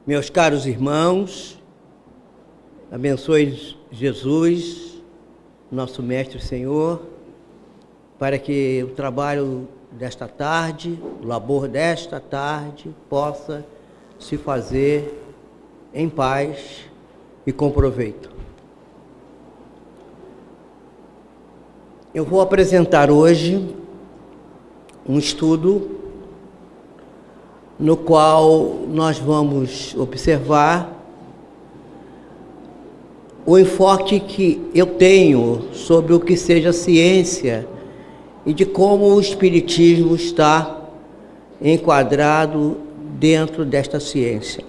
Meus caros irmãos, abençoe Jesus, nosso Mestre e Senhor, para que o trabalho desta tarde, o labor desta tarde, possa se fazer em paz e com proveito. Eu vou apresentar hoje um estudo no qual nós vamos observar o enfoque que eu tenho sobre o que seja ciência e de como o Espiritismo está enquadrado dentro desta ciência.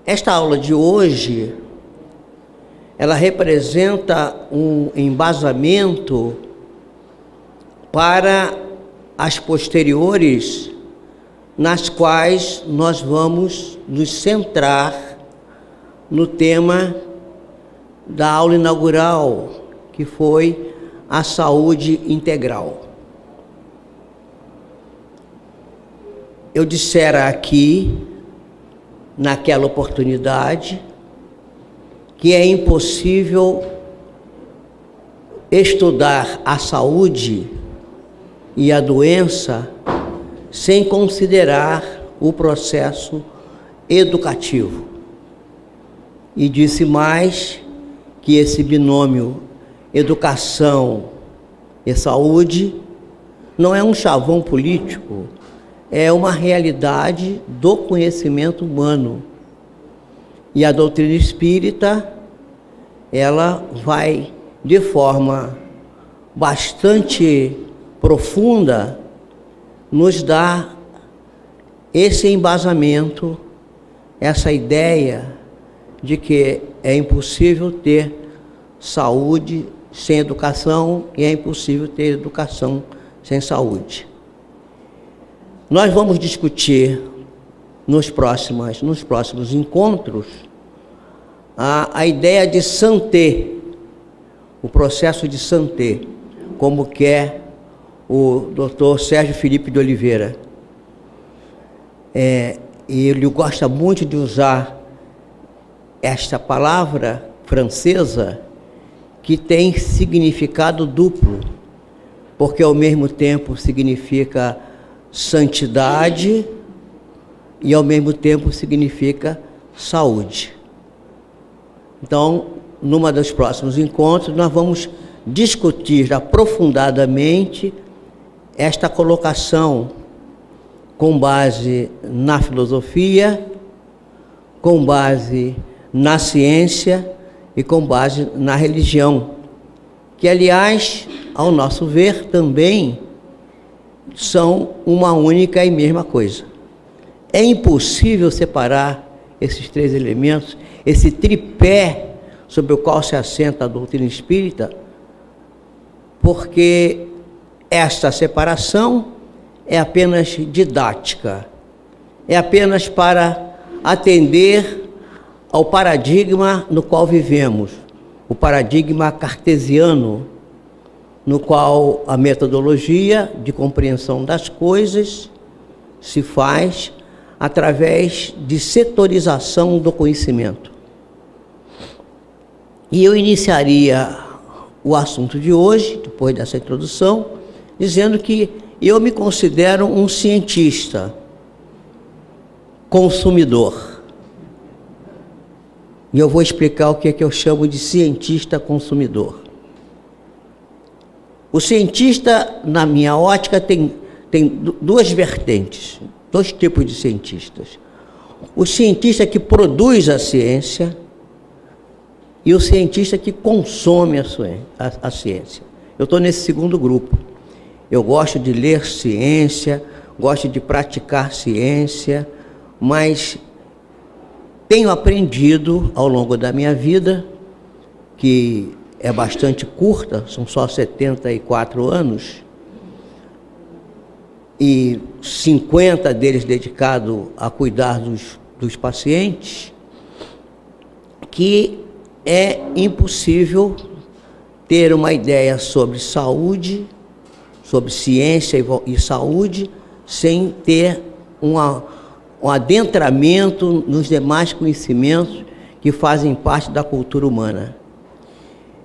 Esta aula de hoje, ela representa um embasamento para as posteriores, nas quais nós vamos nos centrar no tema da aula inaugural, que foi a saúde integral. Eu dissera aqui, naquela oportunidade, que é impossível estudar a saúde e a doença sem considerar o processo educativo. E disse mais que esse binômio educação e saúde não é um chavão político, é uma realidade do conhecimento humano. E a doutrina espírita, ela vai de forma bastante profunda nos dar esse embasamento, essa ideia de que é impossível ter saúde sem educação e é impossível ter educação sem saúde. Nós vamos discutir nos próximos encontros a ideia de santé, o processo de santé, como quer o Dr. Sérgio Felipe de Oliveira. Ele gosta muito de usar esta palavra francesa que tem significado duplo, porque ao mesmo tempo significa santidade e ao mesmo tempo significa saúde. Então, numa dos próximos encontros, nós vamos discutir aprofundadamente esta colocação com base na filosofia, com base na ciência e com base na religião, que, aliás, ao nosso ver, também são uma única e mesma coisa. É impossível separar esses três elementos, esse tripé sobre o qual se assenta a doutrina espírita, porque esta separação é apenas didática, é apenas para atender ao paradigma no qual vivemos, o paradigma cartesiano, no qual a metodologia de compreensão das coisas se faz através de setorização do conhecimento. E eu iniciaria o assunto de hoje, depois dessa introdução, dizendo que eu me considero um cientista consumidor. E eu vou explicar o que é que eu chamo de cientista consumidor. O cientista, na minha ótica, tem duas vertentes, dois tipos de cientistas. O cientista que produz a ciência e o cientista que consome a ciência. Eu estou nesse segundo grupo. Eu gosto de ler ciência, gosto de praticar ciência, mas tenho aprendido ao longo da minha vida, que é bastante curta, são só 74 anos, e 50 deles dedicados a cuidar dos pacientes, que é impossível ter uma ideia sobre saúde, sobre ciência e saúde, sem ter um adentramento nos demais conhecimentos que fazem parte da cultura humana.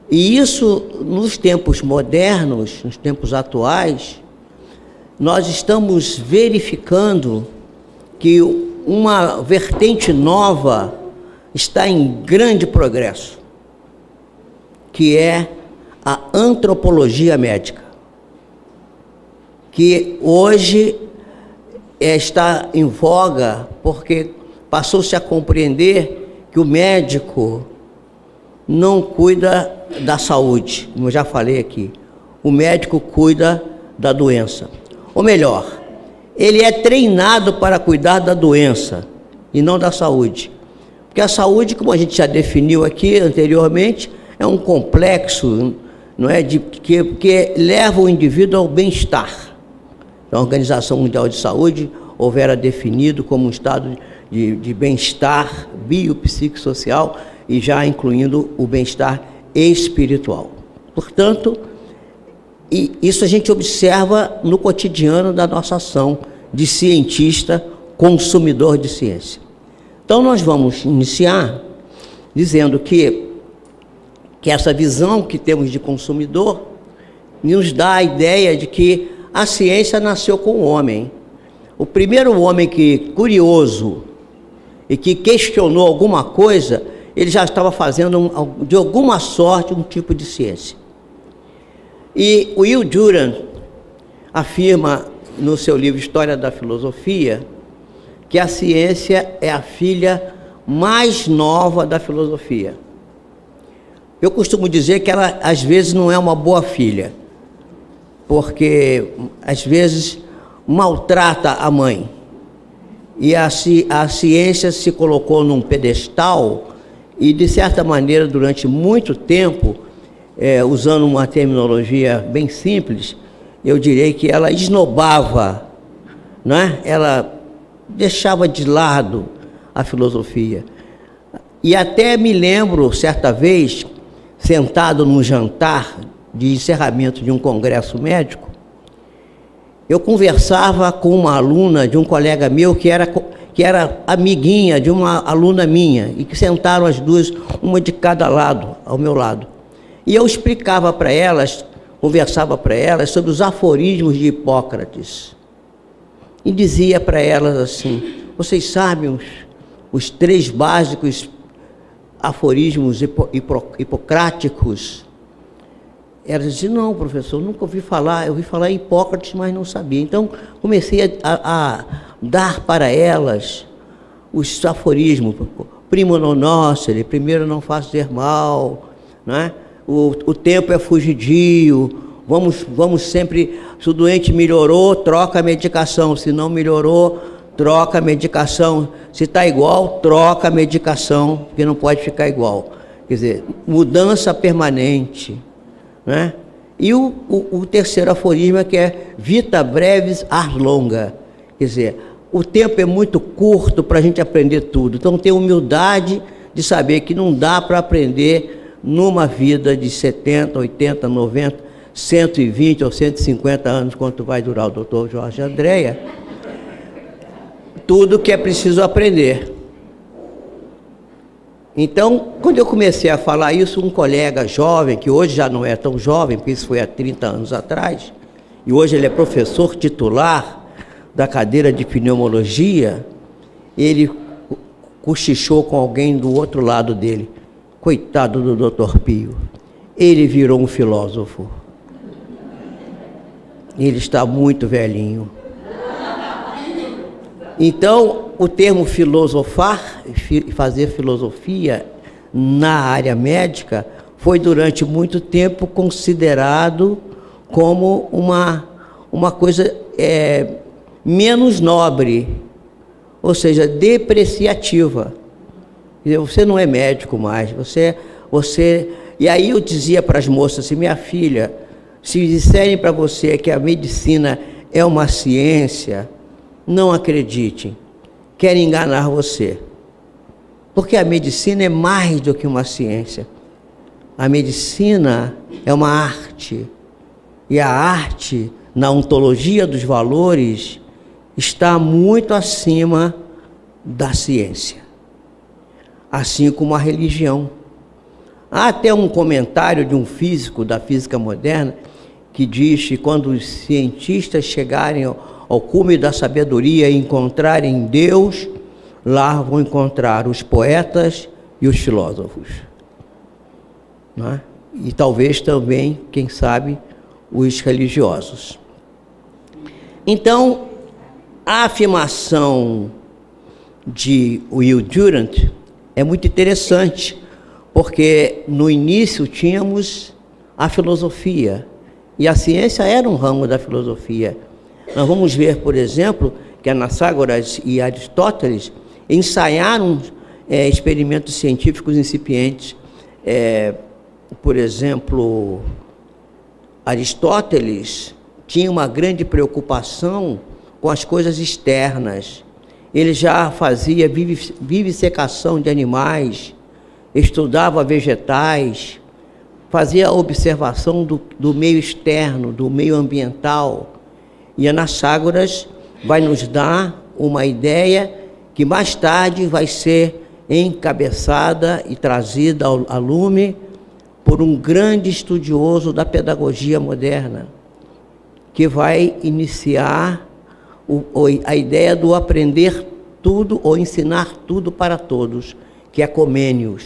E isso, nos tempos modernos, nos tempos atuais, nós estamos verificando que uma vertente nova está em grande progresso, que é a antropologia médica, que hoje está em voga porque passou-se a compreender que o médico não cuida da saúde, como eu já falei aqui. O médico cuida da doença. Ou melhor, ele é treinado para cuidar da doença e não da saúde. Porque a saúde, como a gente já definiu aqui anteriormente, é um complexo, não é, que leva o indivíduo ao bem-estar. Então, a Organização Mundial de Saúde houvera definido como um estado de bem-estar biopsicossocial e já incluindo o bem-estar espiritual. Portanto, isso a gente observa no cotidiano da nossa ação de cientista, consumidor de ciência. Então, nós vamos iniciar dizendo que essa visão que temos de consumidor nos dá a ideia de que a ciência nasceu com o homem. O primeiro homem curioso e que questionou alguma coisa, ele já estava fazendo, de alguma sorte, um tipo de ciência. E o Will Durant afirma no seu livro História da Filosofia que a ciência é a filha mais nova da filosofia. Eu costumo dizer que ela, às vezes, não é uma boa filha, porque, às vezes, maltrata a mãe. E a ciência se colocou num pedestal e, de certa maneira, durante muito tempo, usando uma terminologia bem simples, eu direi que ela esnobava, né? Ela deixava de lado a filosofia. E até me lembro, certa vez, sentado num jantar de encerramento de um congresso médico, eu conversava com uma aluna de um colega meu que era amiguinha de uma aluna minha, e que sentaram as duas, uma de cada lado, ao meu lado. E eu explicava para elas, conversava para elas sobre os aforismos de Hipócrates. E dizia para elas assim: vocês sabem os 3 básicos aforismos hipocráticos? Ela dizia: não, professor, nunca ouvi falar. Eu ouvi falar em Hipócrates, mas não sabia. Então, comecei a dar para elas os aforismos. Primo non nocere, primeiro não fazer mal, né? O tempo é fugidio, vamos sempre, se o doente melhorou, troca a medicação, se não melhorou, troca a medicação, se está igual, troca a medicação, porque não pode ficar igual. Quer dizer, mudança permanente, né? E o terceiro aforismo é que é vita brevis ars longa, quer dizer, o tempo é muito curto para a gente aprender tudo, então ter humildade de saber que não dá para aprender numa vida de 70, 80, 90, 120 ou 150 anos, quanto vai durar o doutor Jorge Andréa, tudo que é preciso aprender. Então, quando eu comecei a falar isso, um colega jovem, que hoje já não é tão jovem, porque isso foi há 30 anos atrás, e hoje ele é professor titular da cadeira de pneumologia, ele cochichou com alguém do outro lado dele: coitado do doutor Pio, ele virou um filósofo. Ele está muito velhinho. Então, o termo filosofar, fazer filosofia na área médica, foi durante muito tempo considerado como uma coisa menos nobre, ou seja, depreciativa. Você não é médico mais, você... E aí eu dizia para as moças assim: minha filha, se disserem para você que a medicina é uma ciência, não acredite, querem enganar você. Porque a medicina é mais do que uma ciência. a medicina é uma arte, e a arte, na ontologia dos valores, está muito acima da ciência, assim como a religião. Há até um comentário de um físico da física moderna que diz que quando os cientistas chegarem ao cume da sabedoria e encontrarem Deus, lá vão encontrar os poetas e os filósofos. Não é? E talvez também, quem sabe, os religiosos. Então, a afirmação de Will Durant é muito interessante, porque no início tínhamos a filosofia, e a ciência era um ramo da filosofia. Nós vamos ver, por exemplo, que Anaxágoras e Aristóteles ensaiaram experimentos científicos incipientes. Por exemplo, Aristóteles tinha uma grande preocupação com as coisas externas. Ele já fazia vivisecação de animais, estudava vegetais, fazia observação do meio externo, do meio ambiental. E Anaxágoras vai nos dar uma ideia que mais tarde vai ser encabeçada e trazida a lume por um grande estudioso da pedagogia moderna, que vai iniciar a ideia do aprender tudo ou ensinar tudo para todos, que é Comênios.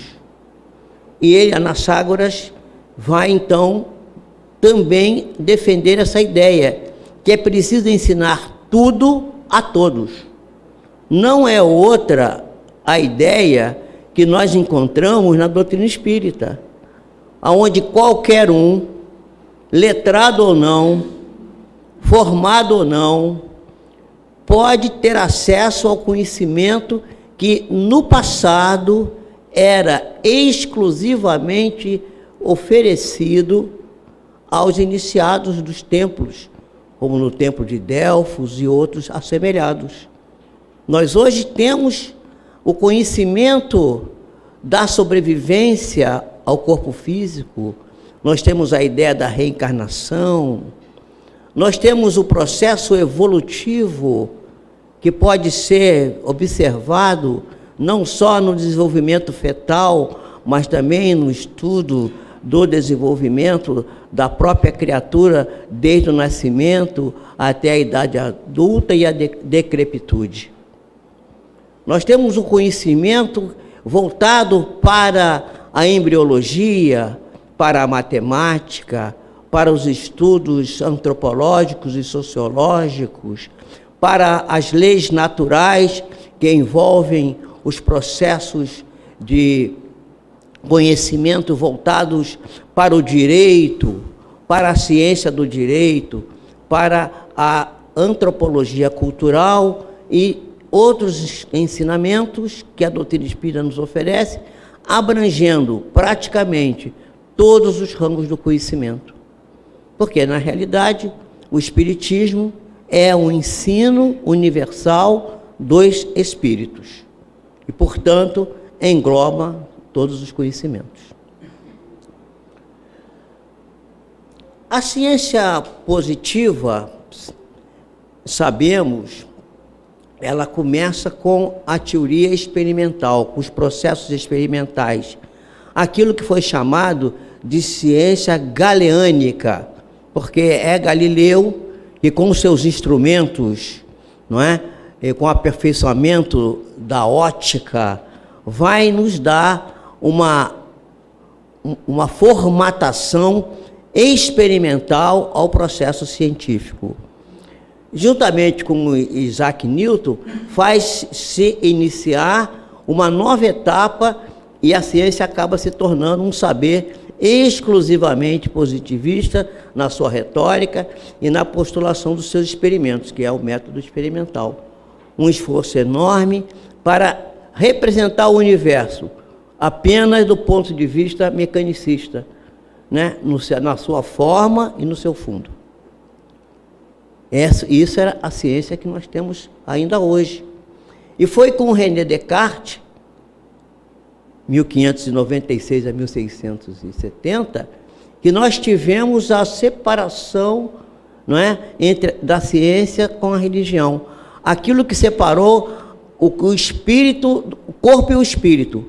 E ele, Anaxágoras, vai então também defender essa ideia, que é preciso ensinar tudo a todos. Não é outra a ideia que nós encontramos na doutrina espírita, onde qualquer um, letrado ou não, formado ou não, pode ter acesso ao conhecimento que no passado era exclusivamente oferecido aos iniciados dos templos, como no templo de Delfos e outros assemelhados. Nós hoje temos o conhecimento da sobrevivência ao corpo físico, nós temos a ideia da reencarnação, nós temos o processo evolutivo que pode ser observado não só no desenvolvimento fetal, mas também no estudo do desenvolvimento da própria criatura desde o nascimento até a idade adulta e a decrepitude. Nós temos o conhecimento voltado para a embriologia, para a matemática, para os estudos antropológicos e sociológicos, para as leis naturais que envolvem os processos de conhecimento voltados para o direito, para a ciência do direito, para a antropologia cultural e outros ensinamentos que a doutrina espírita nos oferece, abrangendo praticamente todos os ramos do conhecimento. Porque, na realidade, o Espiritismo é um ensino universal dos espíritos e, portanto, engloba todos os conhecimentos. A ciência positiva, sabemos, ela começa com a teoria experimental, com os processos experimentais, aquilo que foi chamado de ciência galileânica, porque é Galileu que, com os seus instrumentos, não é, e com o aperfeiçoamento da ótica, vai nos dar uma formatação experimental ao processo científico. Juntamente com Isaac Newton, faz-se iniciar uma nova etapa e a ciência acaba se tornando um saber exclusivamente positivista na sua retórica e na postulação dos seus experimentos, que é o método experimental. Um esforço enorme para representar o universo apenas do ponto de vista mecanicista, né? Na sua forma e no seu fundo. Isso era a ciência que nós temos ainda hoje. E foi com René Descartes 1596 a 1670, que nós tivemos a separação, não é, da ciência com a religião. Aquilo que separou o espírito, o corpo e o espírito.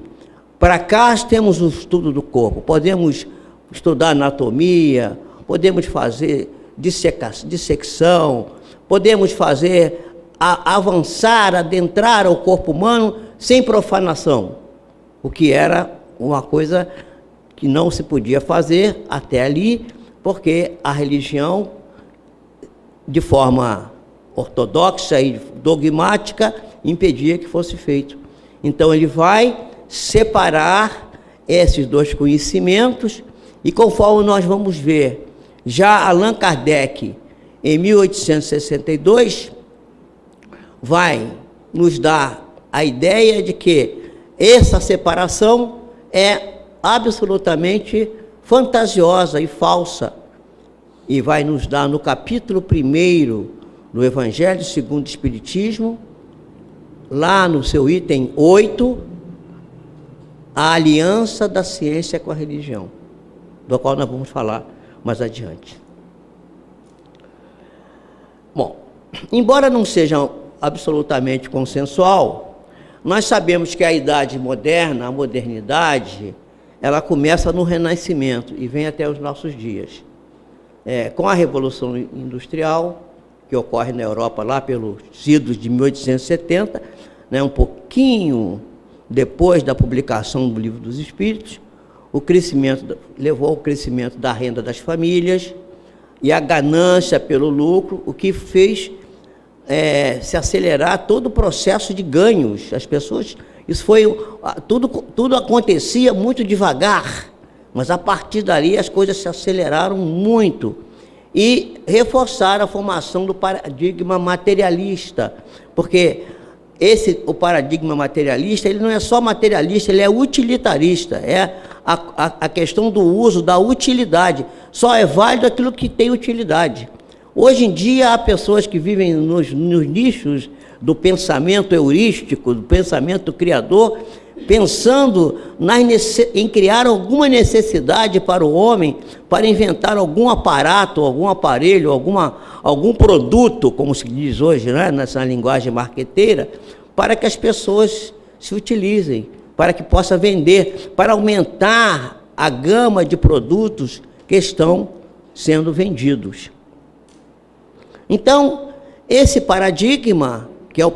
Para cá temos o estudo do corpo, podemos estudar anatomia, podemos fazer dissecção, podemos fazer avançar, adentrar o corpo humano sem profanação, o que era uma coisa que não se podia fazer até ali, porque a religião, de forma ortodoxa e dogmática, impedia que fosse feito. Então ele vai separar esses dois conhecimentos, e conforme nós vamos ver, já Allan Kardec, em 1862, vai nos dar a ideia de que essa separação é absolutamente fantasiosa e falsa, e vai nos dar no capítulo 1º do Evangelho segundo o Espiritismo, lá no seu item 8, a aliança da ciência com a religião, do qual nós vamos falar mais adiante. Bom, embora não seja absolutamente consensual, nós sabemos que a idade moderna, a modernidade, ela começa no Renascimento e vem até os nossos dias. Com a Revolução Industrial, que ocorre na Europa lá pelos idos de 1870, né, um pouquinho depois da publicação do Livro dos Espíritos, o crescimento levou ao crescimento da renda das famílias e a ganância pelo lucro, o que fez se acelerar todo o processo de ganhos. As pessoas, isso foi, tudo acontecia muito devagar, mas a partir dali as coisas se aceleraram muito e reforçaram a formação do paradigma materialista, porque o paradigma materialista, ele não é só materialista, ele é utilitarista, é a questão do uso, da utilidade. Só é válido aquilo que tem utilidade. Hoje em dia, há pessoas que vivem nos nichos do pensamento heurístico, do pensamento criador, pensando em criar alguma necessidade para o homem, para inventar algum aparato, algum aparelho, algum produto, como se diz hoje, né, nessa linguagem marqueteira, para que as pessoas se utilizem, para que possa vender, para aumentar a gama de produtos que estão sendo vendidos. Então, esse paradigma, que é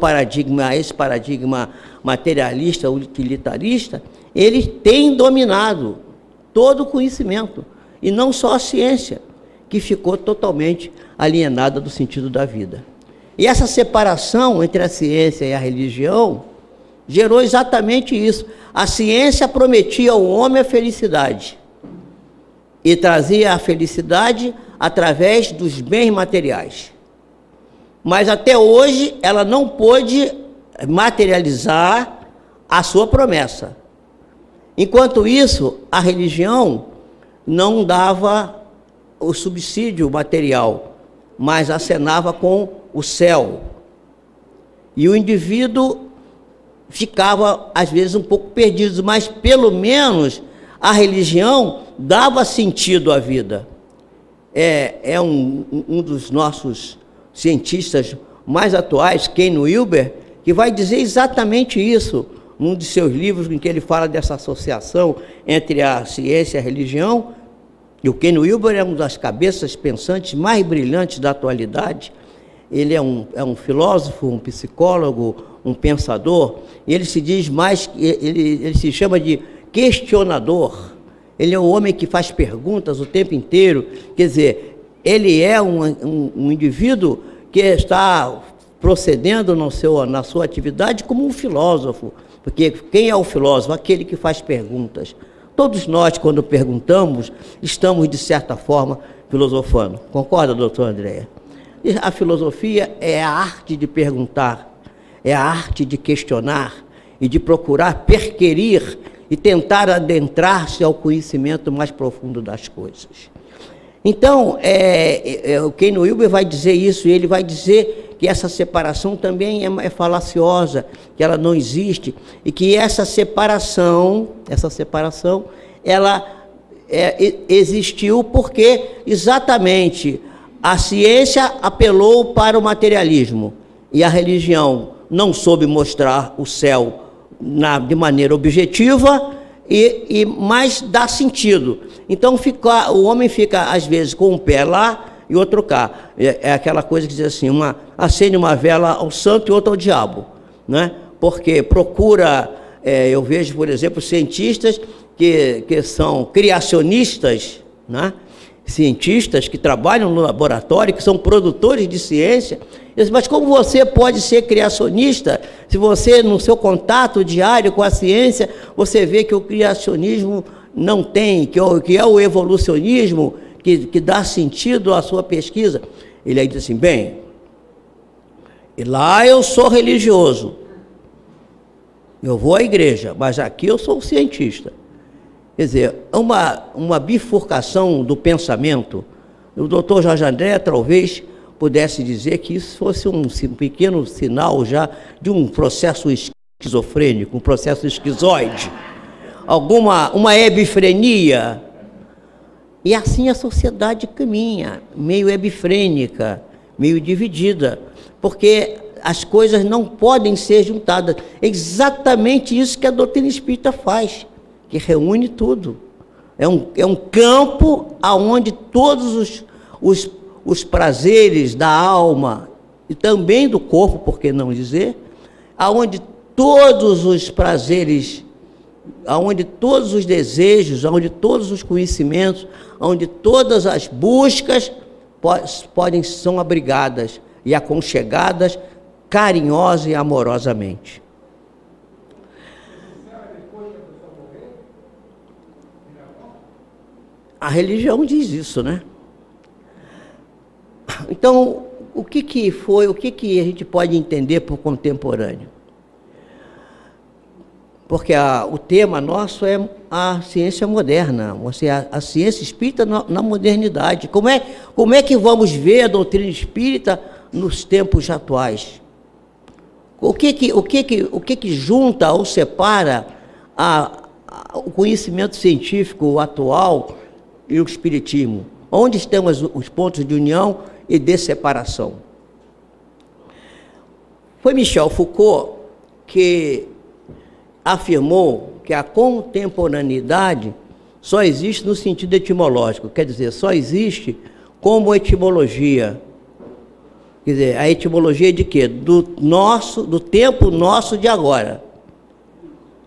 esse paradigma materialista, utilitarista, ele tem dominado todo o conhecimento, e não só a ciência, que ficou totalmente alienada do sentido da vida. E essa separação entre a ciência e a religião gerou exatamente isso. A ciência prometia ao homem a felicidade, e trazia a felicidade através dos bens materiais. Mas até hoje ela não pôde materializar a sua promessa. Enquanto isso, a religião não dava o subsídio material, mas acenava com o céu. E o indivíduo ficava, às vezes, um pouco perdido, mas pelo menos a religião dava sentido à vida. É um dos nossos cientistas mais atuais, Ken Wilber, que vai dizer exatamente isso, num de seus livros em que ele fala dessa associação entre a ciência e a religião. E o Ken Wilber é uma das cabeças pensantes mais brilhantes da atualidade. Ele é um filósofo, um psicólogo, um pensador, e ele se diz mais, ele se chama de questionador. Ele é um homem que faz perguntas o tempo inteiro, quer dizer, ele é um indivíduo que está procedendo na sua atividade como um filósofo, porque quem é o filósofo? Aquele que faz perguntas. Todos nós, quando perguntamos, estamos, de certa forma, filosofando. Concorda, doutora Andréa? A filosofia é a arte de perguntar, é a arte de questionar e de procurar perquirir e tentar adentrar-se ao conhecimento mais profundo das coisas. Então, o Ken Wilber vai dizer isso, e ele vai dizer que essa separação também é falaciosa, que ela não existe, e que essa separação, ela existiu porque exatamente a ciência apelou para o materialismo e a religião não soube mostrar o céu de maneira objetiva, mas dá sentido. Então o homem fica, às vezes, com um pé lá e outro cá. É aquela coisa que diz assim, acende uma vela ao santo e outra ao diabo, né? Porque procura, eu vejo, por exemplo, cientistas que são criacionistas, né? Cientistas que trabalham no laboratório, que são produtores de ciência. Mas como você pode ser criacionista se você, no seu contato diário com a ciência, você vê que o criacionismo não tem, que é o evolucionismo que dá sentido à sua pesquisa? Ele aí diz assim, bem, lá eu sou religioso, eu vou à igreja, mas aqui eu sou cientista. Quer dizer, uma bifurcação do pensamento. O doutor Jorge André talvez pudesse dizer que isso fosse um pequeno sinal já de um processo esquizofrênico, um processo esquizoide, uma hebifrenia. E assim a sociedade caminha, meio hebifrênica, meio dividida, porque as coisas não podem ser juntadas. É exatamente isso que a doutrina espírita faz, que reúne tudo. É um campo onde todos os prazeres da alma e também do corpo, por que não dizer, aonde todos os prazeres, aonde todos os desejos, aonde todos os conhecimentos, aonde todas as buscas são abrigadas e aconchegadas carinhosa e amorosamente. A religião diz isso, né? Então, o que a gente pode entender por contemporâneo? Porque o tema nosso é a ciência moderna, a ciência espírita na modernidade. Como é que vamos ver a doutrina espírita nos tempos atuais? O que junta ou separa o conhecimento científico atual e o espiritismo? Onde estão os pontos de união e de separação? Foi Michel Foucault que afirmou que a contemporaneidade só existe no sentido etimológico, quer dizer, só existe como etimologia. Quer dizer, a etimologia de quê? Do tempo nosso de agora.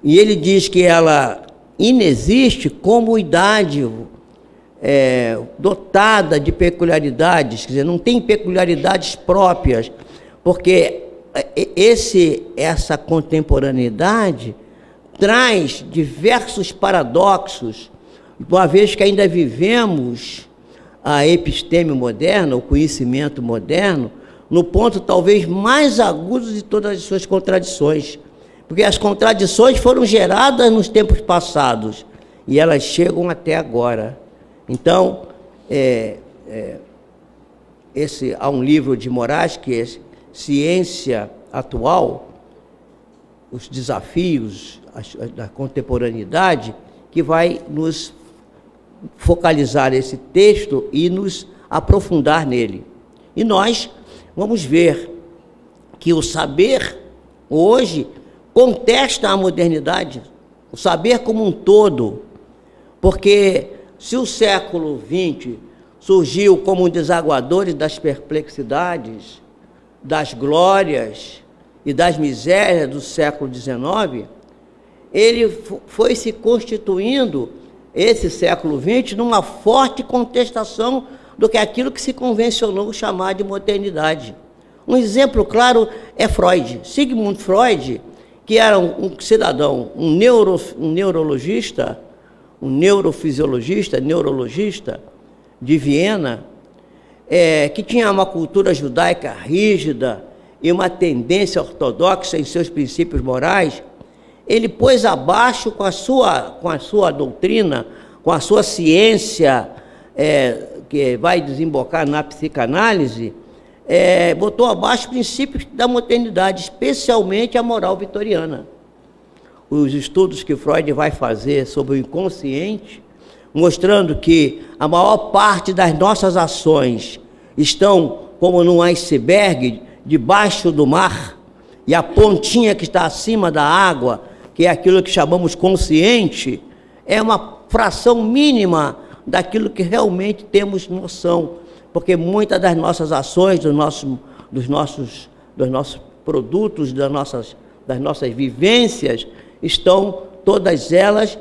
E ele diz que ela inexiste como idade dotada de peculiaridades, quer dizer, não tem peculiaridades próprias, porque essa contemporaneidade traz diversos paradoxos, uma vez que ainda vivemos a episteme moderna, o conhecimento moderno, no ponto talvez mais agudo de todas as suas contradições, porque as contradições foram geradas nos tempos passados e elas chegam até agora. Então, há um livro de Moraes que é Ciência Atual, os desafios da contemporaneidade, que vai nos focalizar esse texto e nos aprofundar nele. E nós vamos ver que o saber hoje contesta a modernidade, o saber como um todo, porque se o século XX surgiu como um desaguador das perplexidades, das glórias e das misérias do século XIX, ele foi se constituindo, esse século XX, numa forte contestação do que aquilo que se convencionou chamar de modernidade. Um exemplo claro é Freud. Sigmund Freud, que era um cidadão, um neurologista, um neurofisiologista, neurologista de Viena, que tinha uma cultura judaica rígida e uma tendência ortodoxa em seus princípios morais, ele pôs abaixo com a sua doutrina, com a sua ciência, que vai desembocar na psicanálise, botou abaixo princípios da modernidade, especialmente a moral vitoriana. Os estudos que Freud vai fazer sobre o inconsciente, mostrando que a maior parte das nossas ações estão como num iceberg debaixo do mar, e a pontinha que está acima da água, que é aquilo que chamamos consciente, é uma fração mínima daquilo que realmente temos noção, porque muitas das nossas ações, dos nossos produtos, das nossas vivências, estão todas elas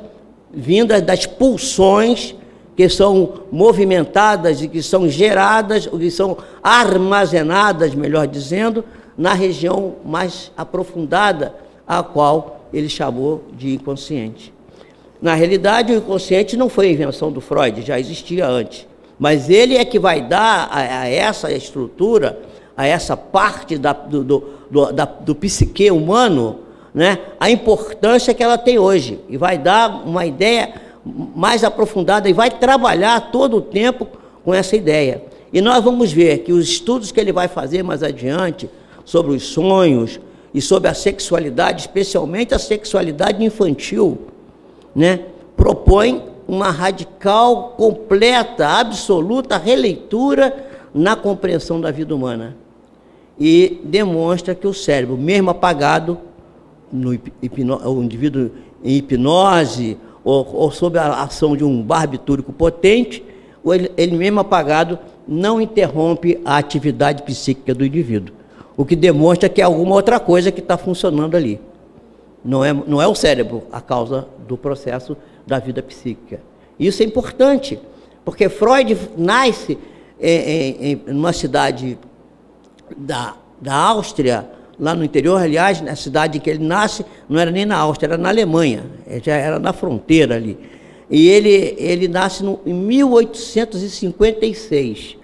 vindas das pulsões que são movimentadas e que são geradas, ou que são armazenadas, melhor dizendo, na região mais aprofundada, a qual ele chamou de inconsciente. Na realidade, o inconsciente não foi invenção do Freud, já existia antes. Mas ele é que vai dar a essa estrutura, a essa parte do psique humano, né, a importância que ela tem hoje. E vai dar uma ideia mais aprofundada e vai trabalhar todo o tempo com essa ideia. E nós vamos ver que os estudos que ele vai fazer mais adiante sobre os sonhos e sobre a sexualidade, especialmente a sexualidade infantil, né, propõe uma radical, completa, absoluta releitura na compreensão da vida humana. E demonstra que o cérebro, mesmo apagado, o indivíduo em hipnose, ou sob a ação de um barbitúrico potente, ele mesmo apagado não interrompe a atividade psíquica do indivíduo, o que demonstra que é alguma outra coisa que está funcionando ali. Não é o cérebro a causa do processo da vida psíquica. Isso é importante, porque Freud nasce em uma cidade da Áustria, lá no interior. Aliás, na cidade em que ele nasce, não era nem na Áustria, era na Alemanha, já era na fronteira ali. E ele nasce em 1856,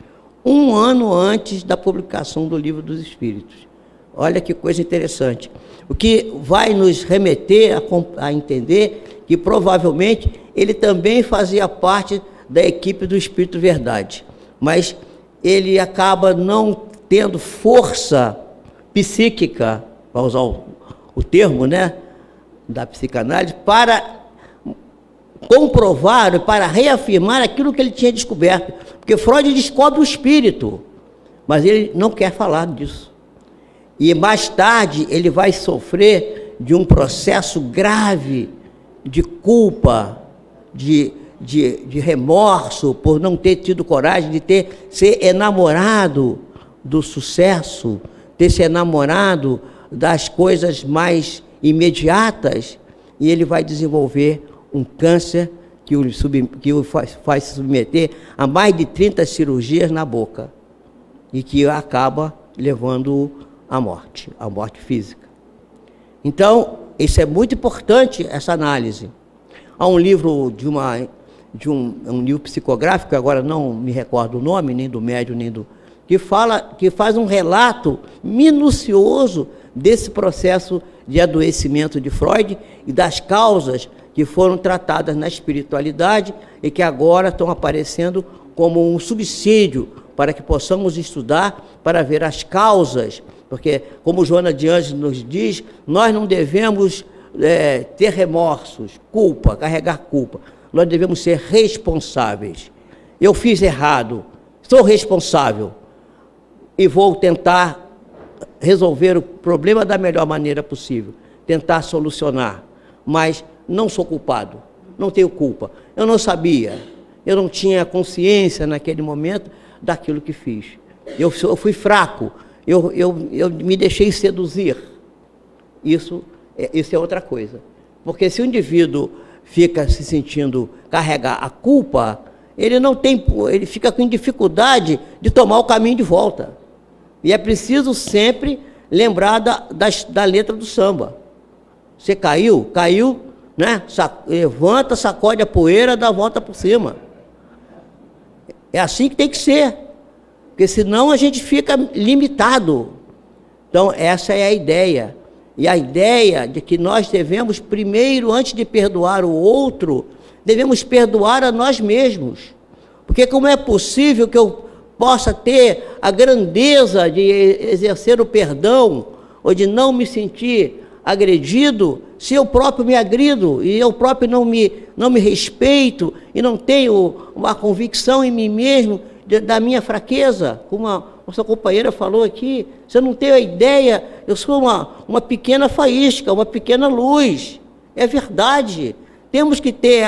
um ano antes da publicação do Livro dos Espíritos. Olha que coisa interessante. O que vai nos remeter a entender que provavelmente ele também fazia parte da equipe do Espírito Verdade, mas ele acaba não tendo força psíquica, para usar o termo, né, da psicanálise, para comprovar, para reafirmar aquilo que ele tinha descoberto. Porque Freud descobre o espírito, mas ele não quer falar disso. E mais tarde ele vai sofrer de um processo grave de culpa, de remorso por não ter tido coragem de ser enamorado do sucesso, ter se enamorado das coisas mais imediatas, e ele vai desenvolver um câncer que o faz submeter a mais de 30 cirurgias na boca, e que acaba levando-o à morte física. Então, isso é muito importante, essa análise. Há um livro um livro psicográfico, agora não me recordo o nome, nem do médium, nem do... que faz um relato minucioso desse processo de adoecimento de Freud e das causas que foram tratadas na espiritualidade e que agora estão aparecendo como um subsídio para que possamos estudar, para ver as causas, porque, como Joana de Ângeles nos diz, nós não devemos ter remorsos, culpa, carregar culpa. Nós devemos ser responsáveis. Eu fiz errado, sou responsável e vou tentar resolver o problema da melhor maneira possível, tentar solucionar, mas não sou culpado, não tenho culpa. Eu não sabia, eu não tinha consciência naquele momento daquilo que fiz. Eu fui fraco, eu me deixei seduzir. Isso é outra coisa. Porque se o indivíduo fica se sentindo carregar a culpa, ele fica com dificuldade de tomar o caminho de volta. E é preciso sempre lembrar da letra do samba. Você caiu, né? Levanta, sacode a poeira, dá a volta por cima. É assim que tem que ser, porque senão a gente fica limitado. Então, essa é a ideia. E a ideia de que nós devemos, primeiro, antes de perdoar o outro, devemos perdoar a nós mesmos. Porque como é possível que eu possa ter a grandeza de exercer o perdão, ou de não me sentir agredido, se eu próprio me agrido, e eu próprio não me respeito, e não tenho uma convicção em mim mesmo da minha fraqueza, como a nossa companheira falou aqui, você não tem a ideia, eu sou uma pequena faísca, uma pequena luz, é verdade, temos que ter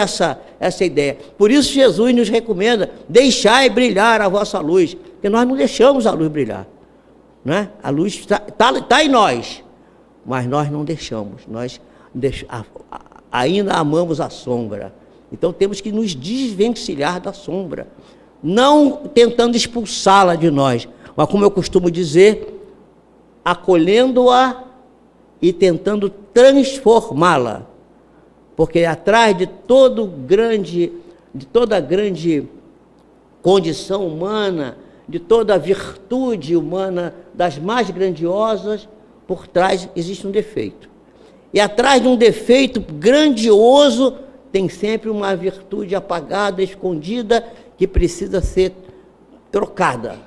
essa ideia. Por isso Jesus nos recomenda, deixai brilhar a vossa luz, porque nós não deixamos a luz brilhar, né? A luz está em nós, mas nós não deixamos, nós ainda amamos a sombra, então temos que nos desvencilhar da sombra, não tentando expulsá-la de nós, mas como eu costumo dizer, acolhendo-a e tentando transformá-la, porque atrás de toda grande condição humana, de toda virtude humana, das mais grandiosas, por trás existe um defeito. E atrás de um defeito grandioso, tem sempre uma virtude apagada, escondida, que precisa ser trocada,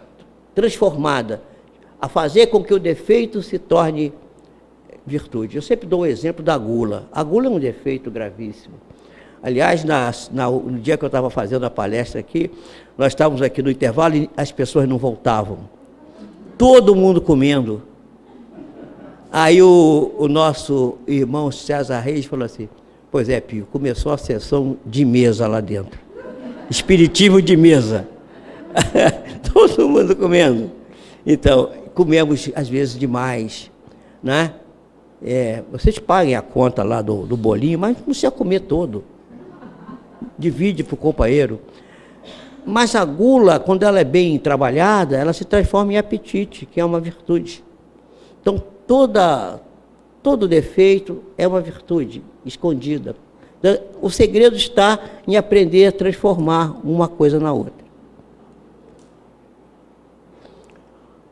transformada, a fazer com que o defeito se torne virtude. Eu sempre dou o exemplo da gula. A gula é um defeito gravíssimo. Aliás, no dia que eu estava fazendo a palestra aqui, nós estávamos aqui no intervalo e as pessoas não voltavam. Todo mundo comendo. Aí o nosso irmão César Reis falou assim, pois é, Pio, começou a sessão de mesa lá dentro. Espiritismo de mesa. Todo mundo comendo. Então, comemos às vezes demais, né? Vocês paguem a conta lá do bolinho, mas não precisa comer todo. Divide para o companheiro. Mas a gula, quando ela é bem trabalhada, ela se transforma em apetite, que é uma virtude. Então, todo defeito é uma virtude escondida. Então, o segredo está em aprender a transformar uma coisa na outra.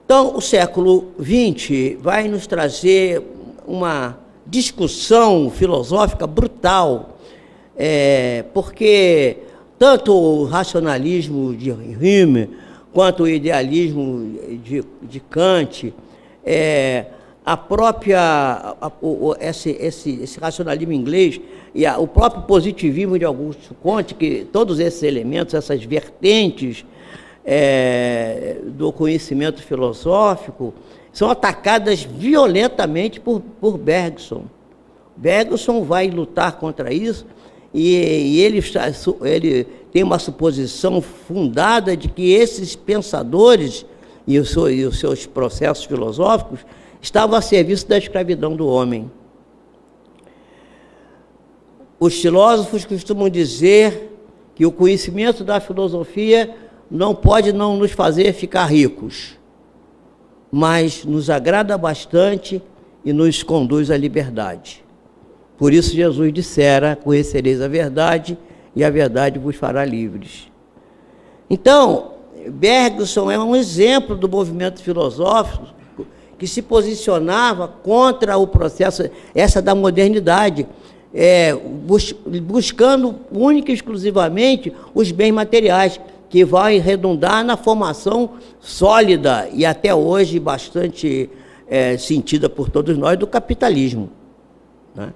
Então, o século XX vai nos trazer uma discussão filosófica brutal, porque tanto o racionalismo de Hume, quanto o idealismo de Kant, esse racionalismo inglês e o próprio positivismo de Augusto Comte, que todos esses elementos, essas vertentes do conhecimento filosófico, são atacadas violentamente por Bergson. Bergson vai lutar contra isso e ele tem uma suposição fundada de que esses pensadores e os seus processos filosóficos estavam a serviço da escravidão do homem. Os filósofos costumam dizer que o conhecimento da filosofia não pode não nos fazer ficar ricos, mas nos agrada bastante e nos conduz à liberdade. Por isso Jesus dissera, conhecereis a verdade e a verdade vos fará livres. Então, Bergson é um exemplo do movimento filosófico que se posicionava contra o processo, essa da modernidade, buscando única e exclusivamente os bens materiais, que vai redundar na formação sólida e até hoje bastante sentida por todos nós do capitalismo, né?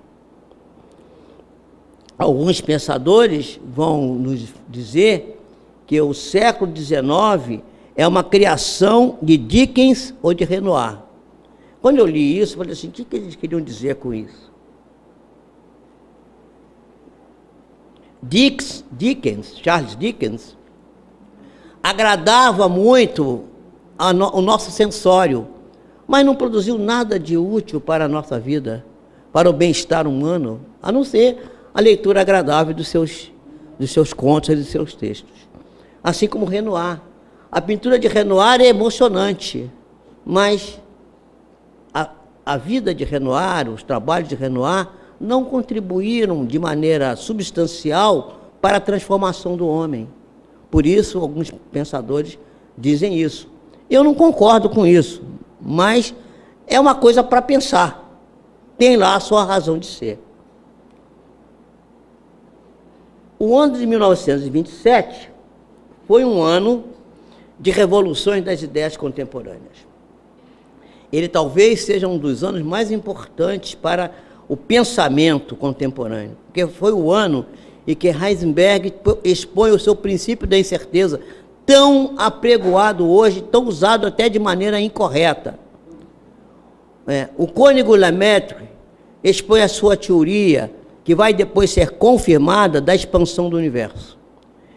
Alguns pensadores vão nos dizer que o século XIX é uma criação de Dickens ou de Renoir. Quando eu li isso, eu falei assim, o que eles queriam dizer com isso? Charles Dickens, agradava muito o nosso sensório, mas não produziu nada de útil para a nossa vida, para o bem-estar humano, a não ser a leitura agradável dos seus contos e dos seus textos. Assim como Renoir. A pintura de Renoir é emocionante, mas a vida de Renoir, os trabalhos de Renoir, não contribuíram de maneira substancial para a transformação do homem. Por isso, alguns pensadores dizem isso. Eu não concordo com isso, mas é uma coisa para pensar. Tem lá a sua razão de ser. O ano de 1927 foi um ano de revoluções das ideias contemporâneas. Ele talvez seja um dos anos mais importantes para o pensamento contemporâneo, porque foi o ano em que Heisenberg expõe o seu princípio da incerteza, tão apregoado hoje, tão usado até de maneira incorreta. O Koenig-Lemaitre expõe a sua teoria, que vai depois ser confirmada, da expansão do universo.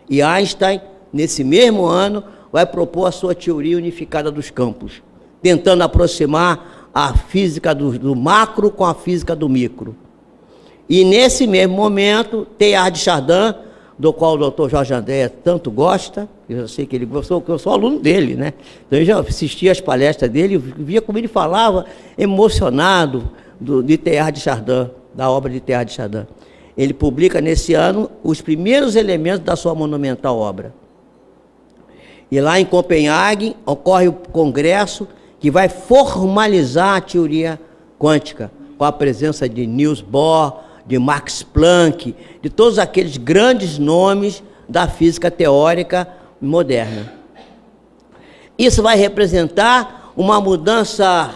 E Einstein, nesse mesmo ano, vai propor a sua teoria unificada dos campos, tentando aproximar a física do macro com a física do micro. E nesse mesmo momento, Teilhard de Chardin, do qual o doutor Jorge André tanto gosta, eu sei que ele gostou, que eu sou aluno dele, né? Então eu já assisti às palestras dele, via como ele falava emocionado de Teilhard de Chardin, da obra de Teilhard de Chardin. Ele publica nesse ano os primeiros elementos da sua monumental obra. E lá em Copenhague ocorre o congresso que vai formalizar a teoria quântica, com a presença de Niels Bohr, de Max Planck, de todos aqueles grandes nomes da física teórica moderna. Isso vai representar uma mudança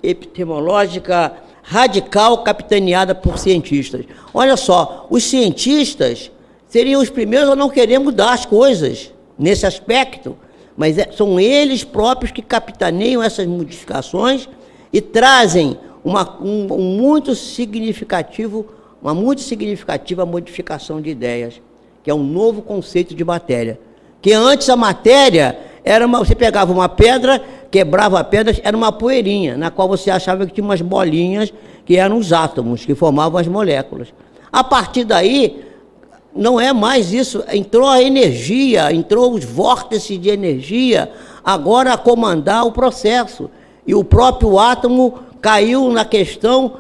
epistemológica radical, capitaneada por cientistas. Olha só, os cientistas seriam os primeiros a não querer mudar as coisas nesse aspecto, mas são eles próprios que capitaneiam essas modificações e trazem uma muito significativa modificação de ideias, que é um novo conceito de matéria. Que antes a matéria era você pegava uma pedra, quebrava a pedra, era uma poeirinha, na qual você achava que tinha umas bolinhas que eram os átomos, que formavam as moléculas. A partir daí, não é mais isso, entrou a energia, entrou os vórtices de energia, agora a comandar o processo. E o próprio átomo caiu na questão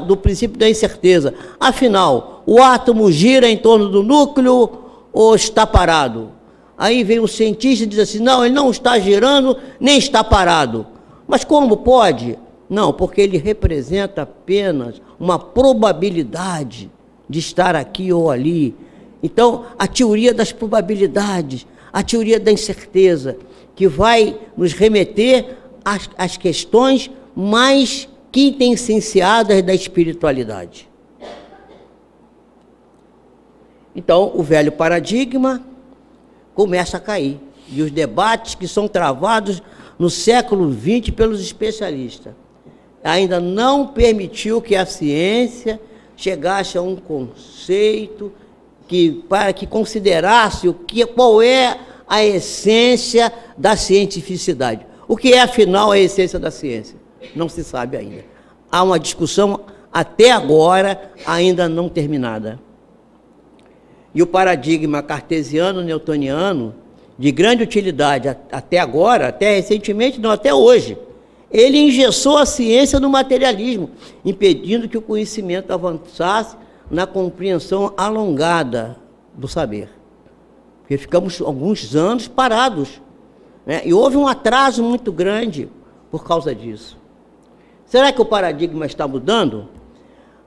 do princípio da incerteza. Afinal, o átomo gira em torno do núcleo ou está parado? Aí vem o cientista e diz assim, não, ele não está girando, nem está parado. Mas como pode? Não, porque ele representa apenas uma probabilidade de estar aqui ou ali. Então, a teoria das probabilidades, a teoria da incerteza, que vai nos remeter às questões mais quintessenciadas da espiritualidade. Então, o velho paradigma começa a cair. E os debates que são travados no século XX pelos especialistas ainda não permitiu que a ciência chegasse a um conceito para que considerasse qual é a essência da cientificidade. O que é, afinal, a essência da ciência? Não se sabe ainda. Há uma discussão, até agora, ainda não terminada. E o paradigma cartesiano-newtoniano, de grande utilidade até agora, até recentemente, não, até hoje, ele engessou a ciência no materialismo, impedindo que o conhecimento avançasse na compreensão alongada do saber. Porque ficamos alguns anos parados, né? E houve um atraso muito grande por causa disso. Será que o paradigma está mudando?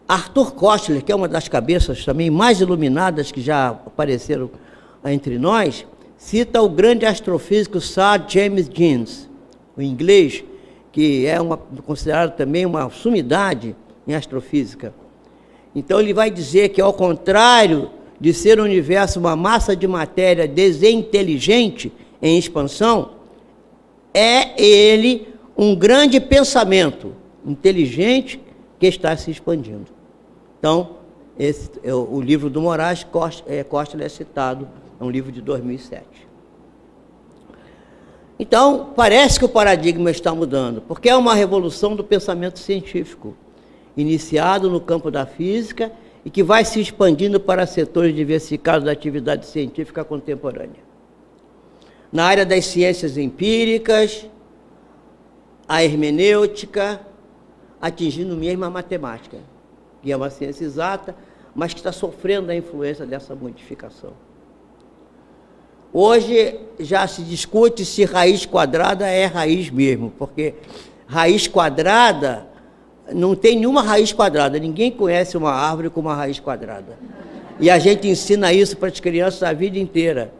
Arthur Koestler, que é uma das cabeças também mais iluminadas que já apareceram entre nós, cita o grande astrofísico Sir James Jeans, o inglês, que é considerado também uma sumidade em astrofísica. Então ele vai dizer que, ao contrário de ser o universo uma massa de matéria desinteligente em expansão, é ele um grande pensamento inteligente que está se expandindo. Então, o livro do Moraes, Koestler é citado, é um livro de 2007. Então, parece que o paradigma está mudando, porque é uma revolução do pensamento científico, iniciado no campo da física e que vai se expandindo para setores diversificados da atividade científica contemporânea. Na área das ciências empíricas, a hermenêutica, atingindo mesmo a matemática, que é uma ciência exata, mas que está sofrendo a influência dessa modificação. Hoje já se discute se raiz quadrada é raiz mesmo, porque raiz quadrada, não tem nenhuma raiz quadrada, ninguém conhece uma árvore com uma raiz quadrada. E a gente ensina isso para as crianças a vida inteira.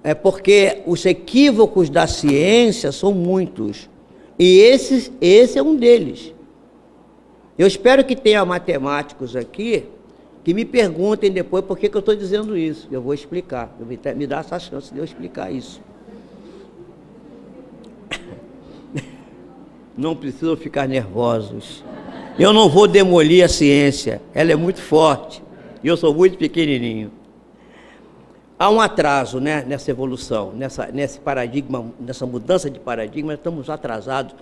É porque os equívocos da ciência são muitos. E esse é um deles. Eu espero que tenha matemáticos aqui que me perguntem depois por que eu estou dizendo isso. Eu vou explicar. Me dá essa chance de eu explicar isso. Não precisam ficar nervosos. Eu não vou demolir a ciência. Ela é muito forte. E eu sou muito pequenininho. Há um atraso, né, nessa evolução, nesse paradigma, nessa mudança de paradigma, estamos atrasados.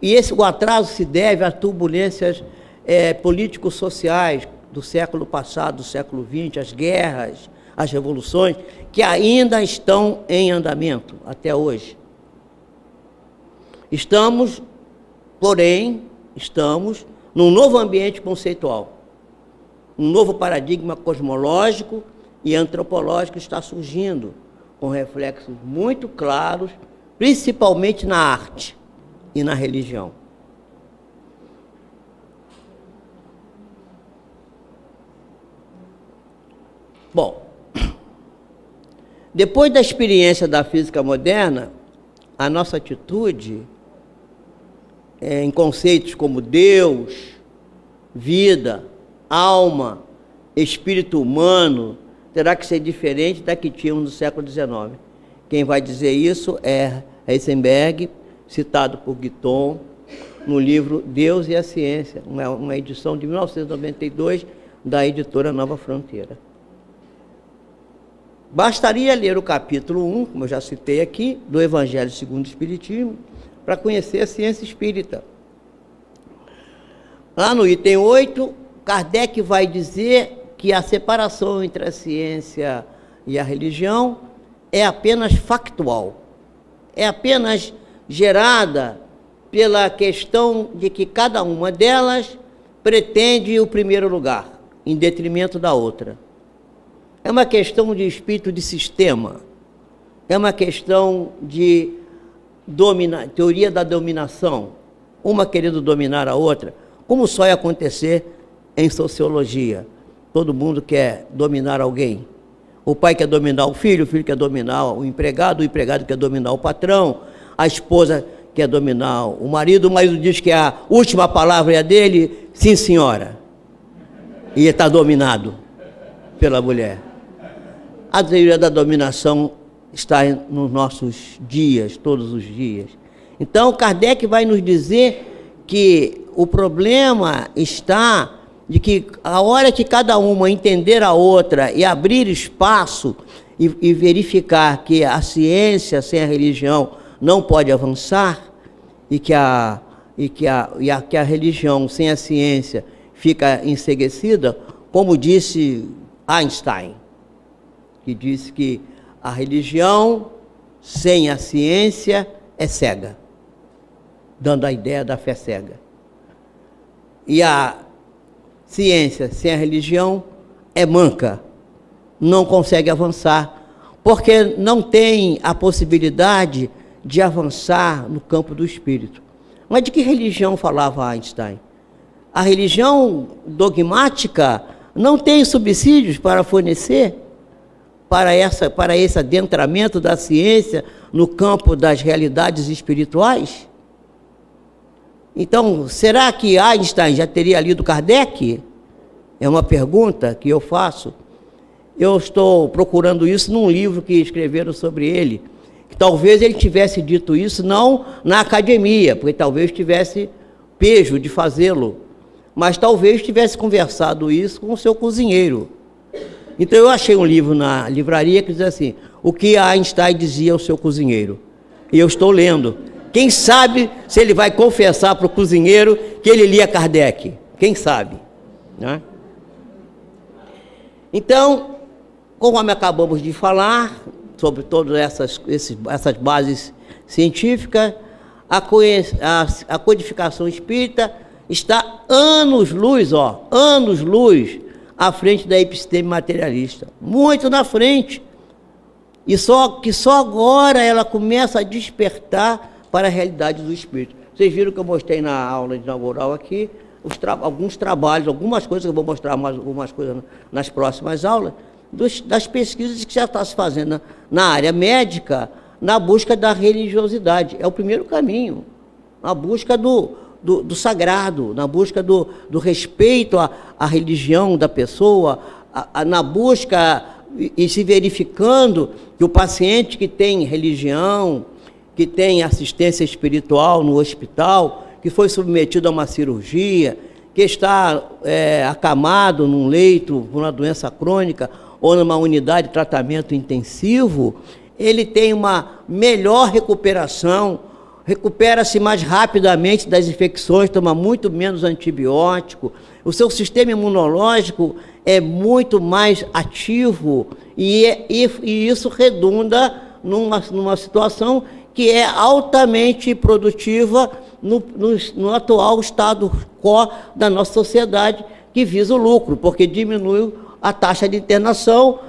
E o atraso se deve a turbulências político-sociais do século passado, do século XX, as guerras, as revoluções, que ainda estão em andamento até hoje. Porém, estamos num novo ambiente conceitual, um novo paradigma cosmológico e antropológico está surgindo, com reflexos muito claros, principalmente na arte e na religião. Bom, depois da experiência da física moderna, a nossa atitude em conceitos como Deus, vida, alma, espírito humano, terá que ser diferente da que tínhamos no século XIX. Quem vai dizer isso é Heisenberg, citado por Guiton, no livro Deus e a Ciência, uma edição de 1992 da editora Nova Fronteira. Bastaria ler o capítulo 1, como eu já citei aqui, do Evangelho segundo o Espiritismo, para conhecer a ciência espírita. Lá no item 8, Kardec vai dizer que a separação entre a ciência e a religião é apenas factual, é apenas gerada pela questão de que cada uma delas pretende o primeiro lugar, em detrimento da outra. É uma questão de espírito de sistema, é uma questão de teoria da dominação, uma querendo dominar a outra, como só ia acontecer em sociologia. Todo mundo quer dominar alguém. O pai quer dominar o filho quer dominar o empregado quer dominar o patrão, a esposa quer dominar o marido diz que a última palavra é a dele, sim senhora, e está dominado pela mulher. A teoria da dominação está nos nossos dias, todos os dias. Então, Kardec vai nos dizer que o problema está de que a hora que cada uma entender a outra e abrir espaço e verificar que a ciência sem a religião não pode avançar e que a religião sem a ciência fica enceguecida, como disse Einstein, que disse que a religião sem a ciência é cega, dando a ideia da fé cega. E a ciência sem a religião é manca, não consegue avançar, porque não tem a possibilidade de avançar no campo do espírito. Mas de que religião falava Einstein? A religião dogmática não tem subsídios para fornecer para esse adentramento da ciência no campo das realidades espirituais? Então, será que Einstein já teria lido Kardec? É uma pergunta que eu faço. Eu estou procurando isso num livro que escreveram sobre ele, que talvez ele tivesse dito isso não na academia, porque talvez tivesse pejo de fazê-lo, mas talvez tivesse conversado isso com o seu cozinheiro. Então eu achei um livro na livraria que diz assim, o que Einstein dizia ao seu cozinheiro. E eu estou lendo. Quem sabe se ele vai confessar para o cozinheiro que ele lia Kardec? Quem sabe? Né? Então, conforme acabamos de falar, sobre todas essas bases científicas, a codificação espírita está anos-luz, anos-luz à frente da episteme materialista, muito na frente, e só agora ela começa a despertar para a realidade do espírito. Vocês viram que eu mostrei na aula inaugural aqui, alguns trabalhos, algumas coisas, eu vou mostrar mais algumas coisas nas próximas aulas, das pesquisas que já está se fazendo na área médica, na busca da religiosidade. É o primeiro caminho, na busca do sagrado, na busca do respeito à religião da pessoa, na busca e se verificando que o paciente que tem religião, que tem assistência espiritual no hospital, que foi submetido a uma cirurgia, que está acamado num leito por uma doença crônica ou numa unidade de tratamento intensivo, ele tem uma melhor recuperação, recupera-se mais rapidamente das infecções, toma muito menos antibiótico, o seu sistema imunológico é muito mais ativo e isso redunda numa situação que é altamente produtiva no atual estado quo da nossa sociedade, que visa o lucro, porque diminui a taxa de internação,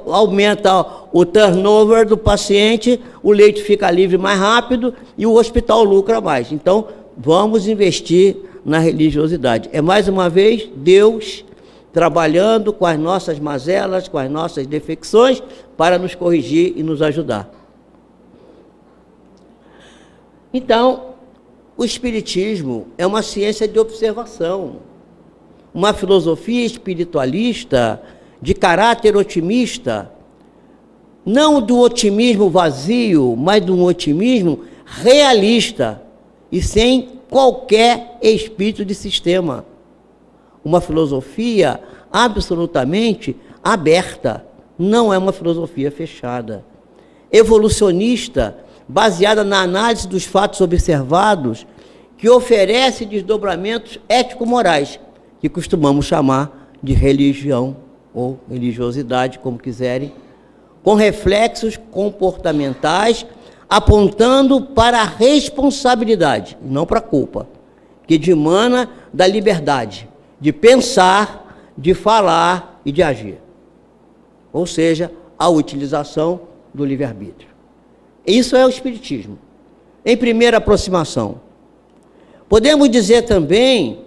aumenta o turnover do paciente, o leito fica livre mais rápido e o hospital lucra mais. Então, vamos investir na religiosidade. É, mais uma vez, Deus trabalhando com as nossas mazelas, com as nossas defecções, para nos corrigir e nos ajudar. Então, o Espiritismo é uma ciência de observação, uma filosofia espiritualista de caráter otimista, não do otimismo vazio, mas de um otimismo realista e sem qualquer espírito de sistema. Uma filosofia absolutamente aberta, não é uma filosofia fechada. Evolucionista, baseada na análise dos fatos observados, que oferece desdobramentos ético-morais, que costumamos chamar de religião ou religiosidade, como quiserem, com reflexos comportamentais, apontando para a responsabilidade, não para a culpa, que dimana da liberdade de pensar, de falar e de agir. Ou seja, a utilização do livre-arbítrio. Isso é o Espiritismo. Em primeira aproximação. Podemos dizer também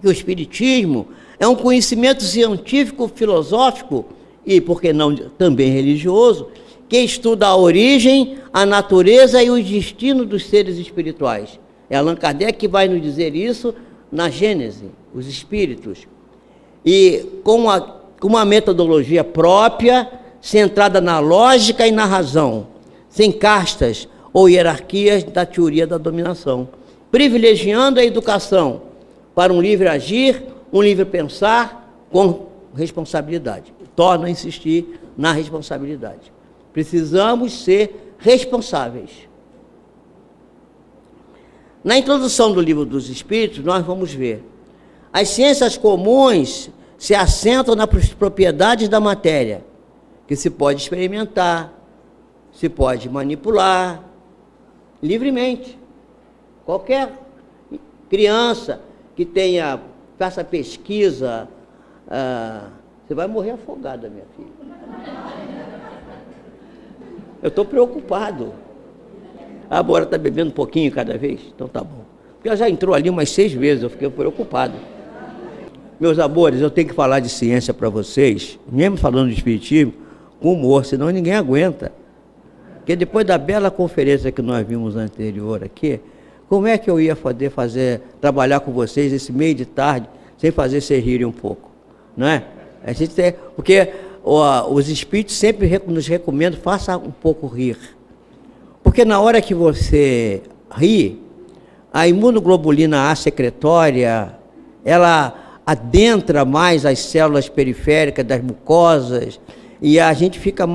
que o Espiritismo é um conhecimento científico, filosófico e, por que não, também religioso, que estuda a origem, a natureza e o destino dos seres espirituais. É Allan Kardec que vai nos dizer isso na Gênese, os espíritos. E com uma metodologia própria, centrada na lógica e na razão, sem castas ou hierarquias da teoria da dominação, privilegiando a educação para um livre agir, um livre pensar com responsabilidade. Torno a insistir na responsabilidade. Precisamos ser responsáveis. Na introdução do Livro dos Espíritos, nós vamos ver. As ciências comuns se assentam nas propriedades da matéria, que se pode experimentar, se pode manipular livremente. Qualquer criança que faça pesquisa, você vai morrer afogada, minha filha. Eu estou preocupado. A Bora está bebendo um pouquinho cada vez? Então tá bom. Porque ela já entrou ali umas 6 vezes, eu fiquei preocupado. Meus amores, eu tenho que falar de ciência para vocês, mesmo falando de espiritismo, com humor, senão ninguém aguenta. Porque depois da bela conferência que nós vimos anterior aqui, como é que eu ia poder trabalhar com vocês esse meio de tarde, sem fazer vocês rirem um pouco? Não é? Porque os espíritos sempre nos recomendam, faça um pouco rir. Porque na hora que você ri, a imunoglobulina A secretória, ela adentra mais as células periféricas das mucosas e a gente fica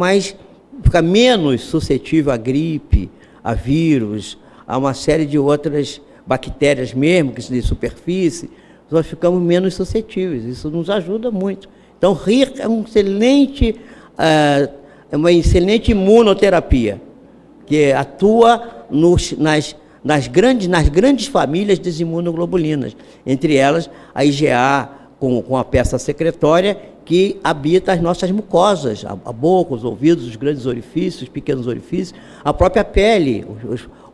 menos suscetível à gripe, a vírus, a uma série de outras bactérias mesmo, que de superfície, nós ficamos menos suscetíveis. Isso nos ajuda muito. Então, rir é uma excelente imunoterapia, que atua nas grandes famílias das imunoglobulinas, entre elas a IgA, com a peça secretória, que habita as nossas mucosas, a boca, os ouvidos, os grandes orifícios, os pequenos orifícios, a própria pele,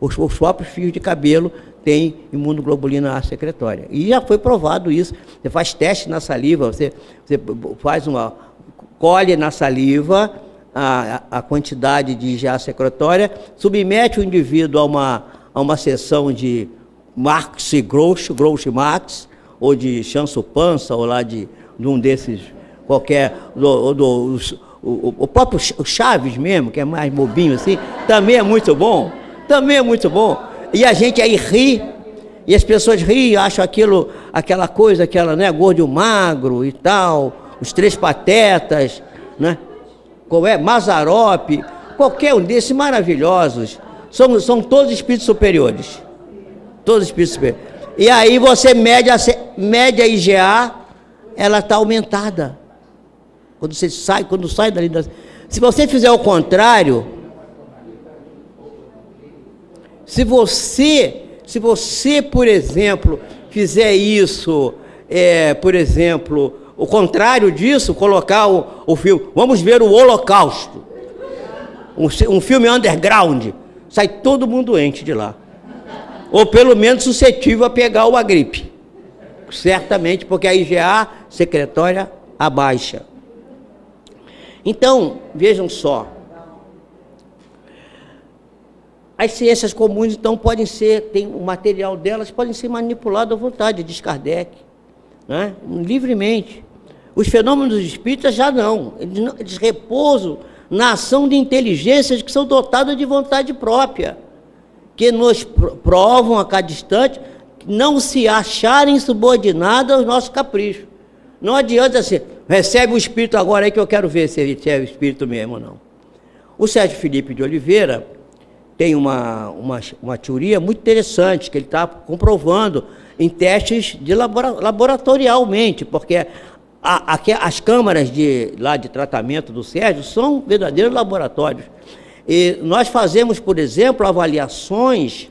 os próprios fios de cabelo têm imunoglobulina A secretória. E já foi provado isso. Você faz teste na saliva, você faz colhe na saliva a quantidade de IgA secretória, submete o indivíduo a uma sessão de Marx e Grouch Marx, ou de Chanso-Panza, ou lá de um desses, qualquer, o próprio Chaves mesmo, que é mais bobinho assim, também é muito bom, e a gente aí ri, e as pessoas riem, acham aquela coisa, né, gordo e magro e tal, os Três Patetas, né, Mazzaropi, qualquer um desses maravilhosos, são todos espíritos superiores, E aí você mede a IgA, ela está aumentada. Quando sai dali. Se você fizer o contrário, se você, por exemplo, fizer isso, por exemplo, o contrário disso, colocar o filme, vamos ver o Holocausto, um filme underground, sai todo mundo doente de lá. Ou pelo menos suscetível a pegar uma gripe. Certamente, porque a IgA secretória abaixa. Então, vejam só. As ciências comuns, então, o material delas podem ser manipulado à vontade, diz Kardec, né? Livremente. Os fenômenos espíritas já não. Eles repousam na ação de inteligências que são dotadas de vontade própria, que nos provam a cada instante não se acharem subordinados aos nossos caprichos. Não adianta assim, recebe o espírito agora aí que eu quero ver se ele é o espírito mesmo ou não. O Sérgio Felipe de Oliveira tem uma teoria muito interessante, que ele está comprovando em testes laboratorialmente, porque as câmaras de tratamento do Sérgio são verdadeiros laboratórios. E nós fazemos, por exemplo, avaliações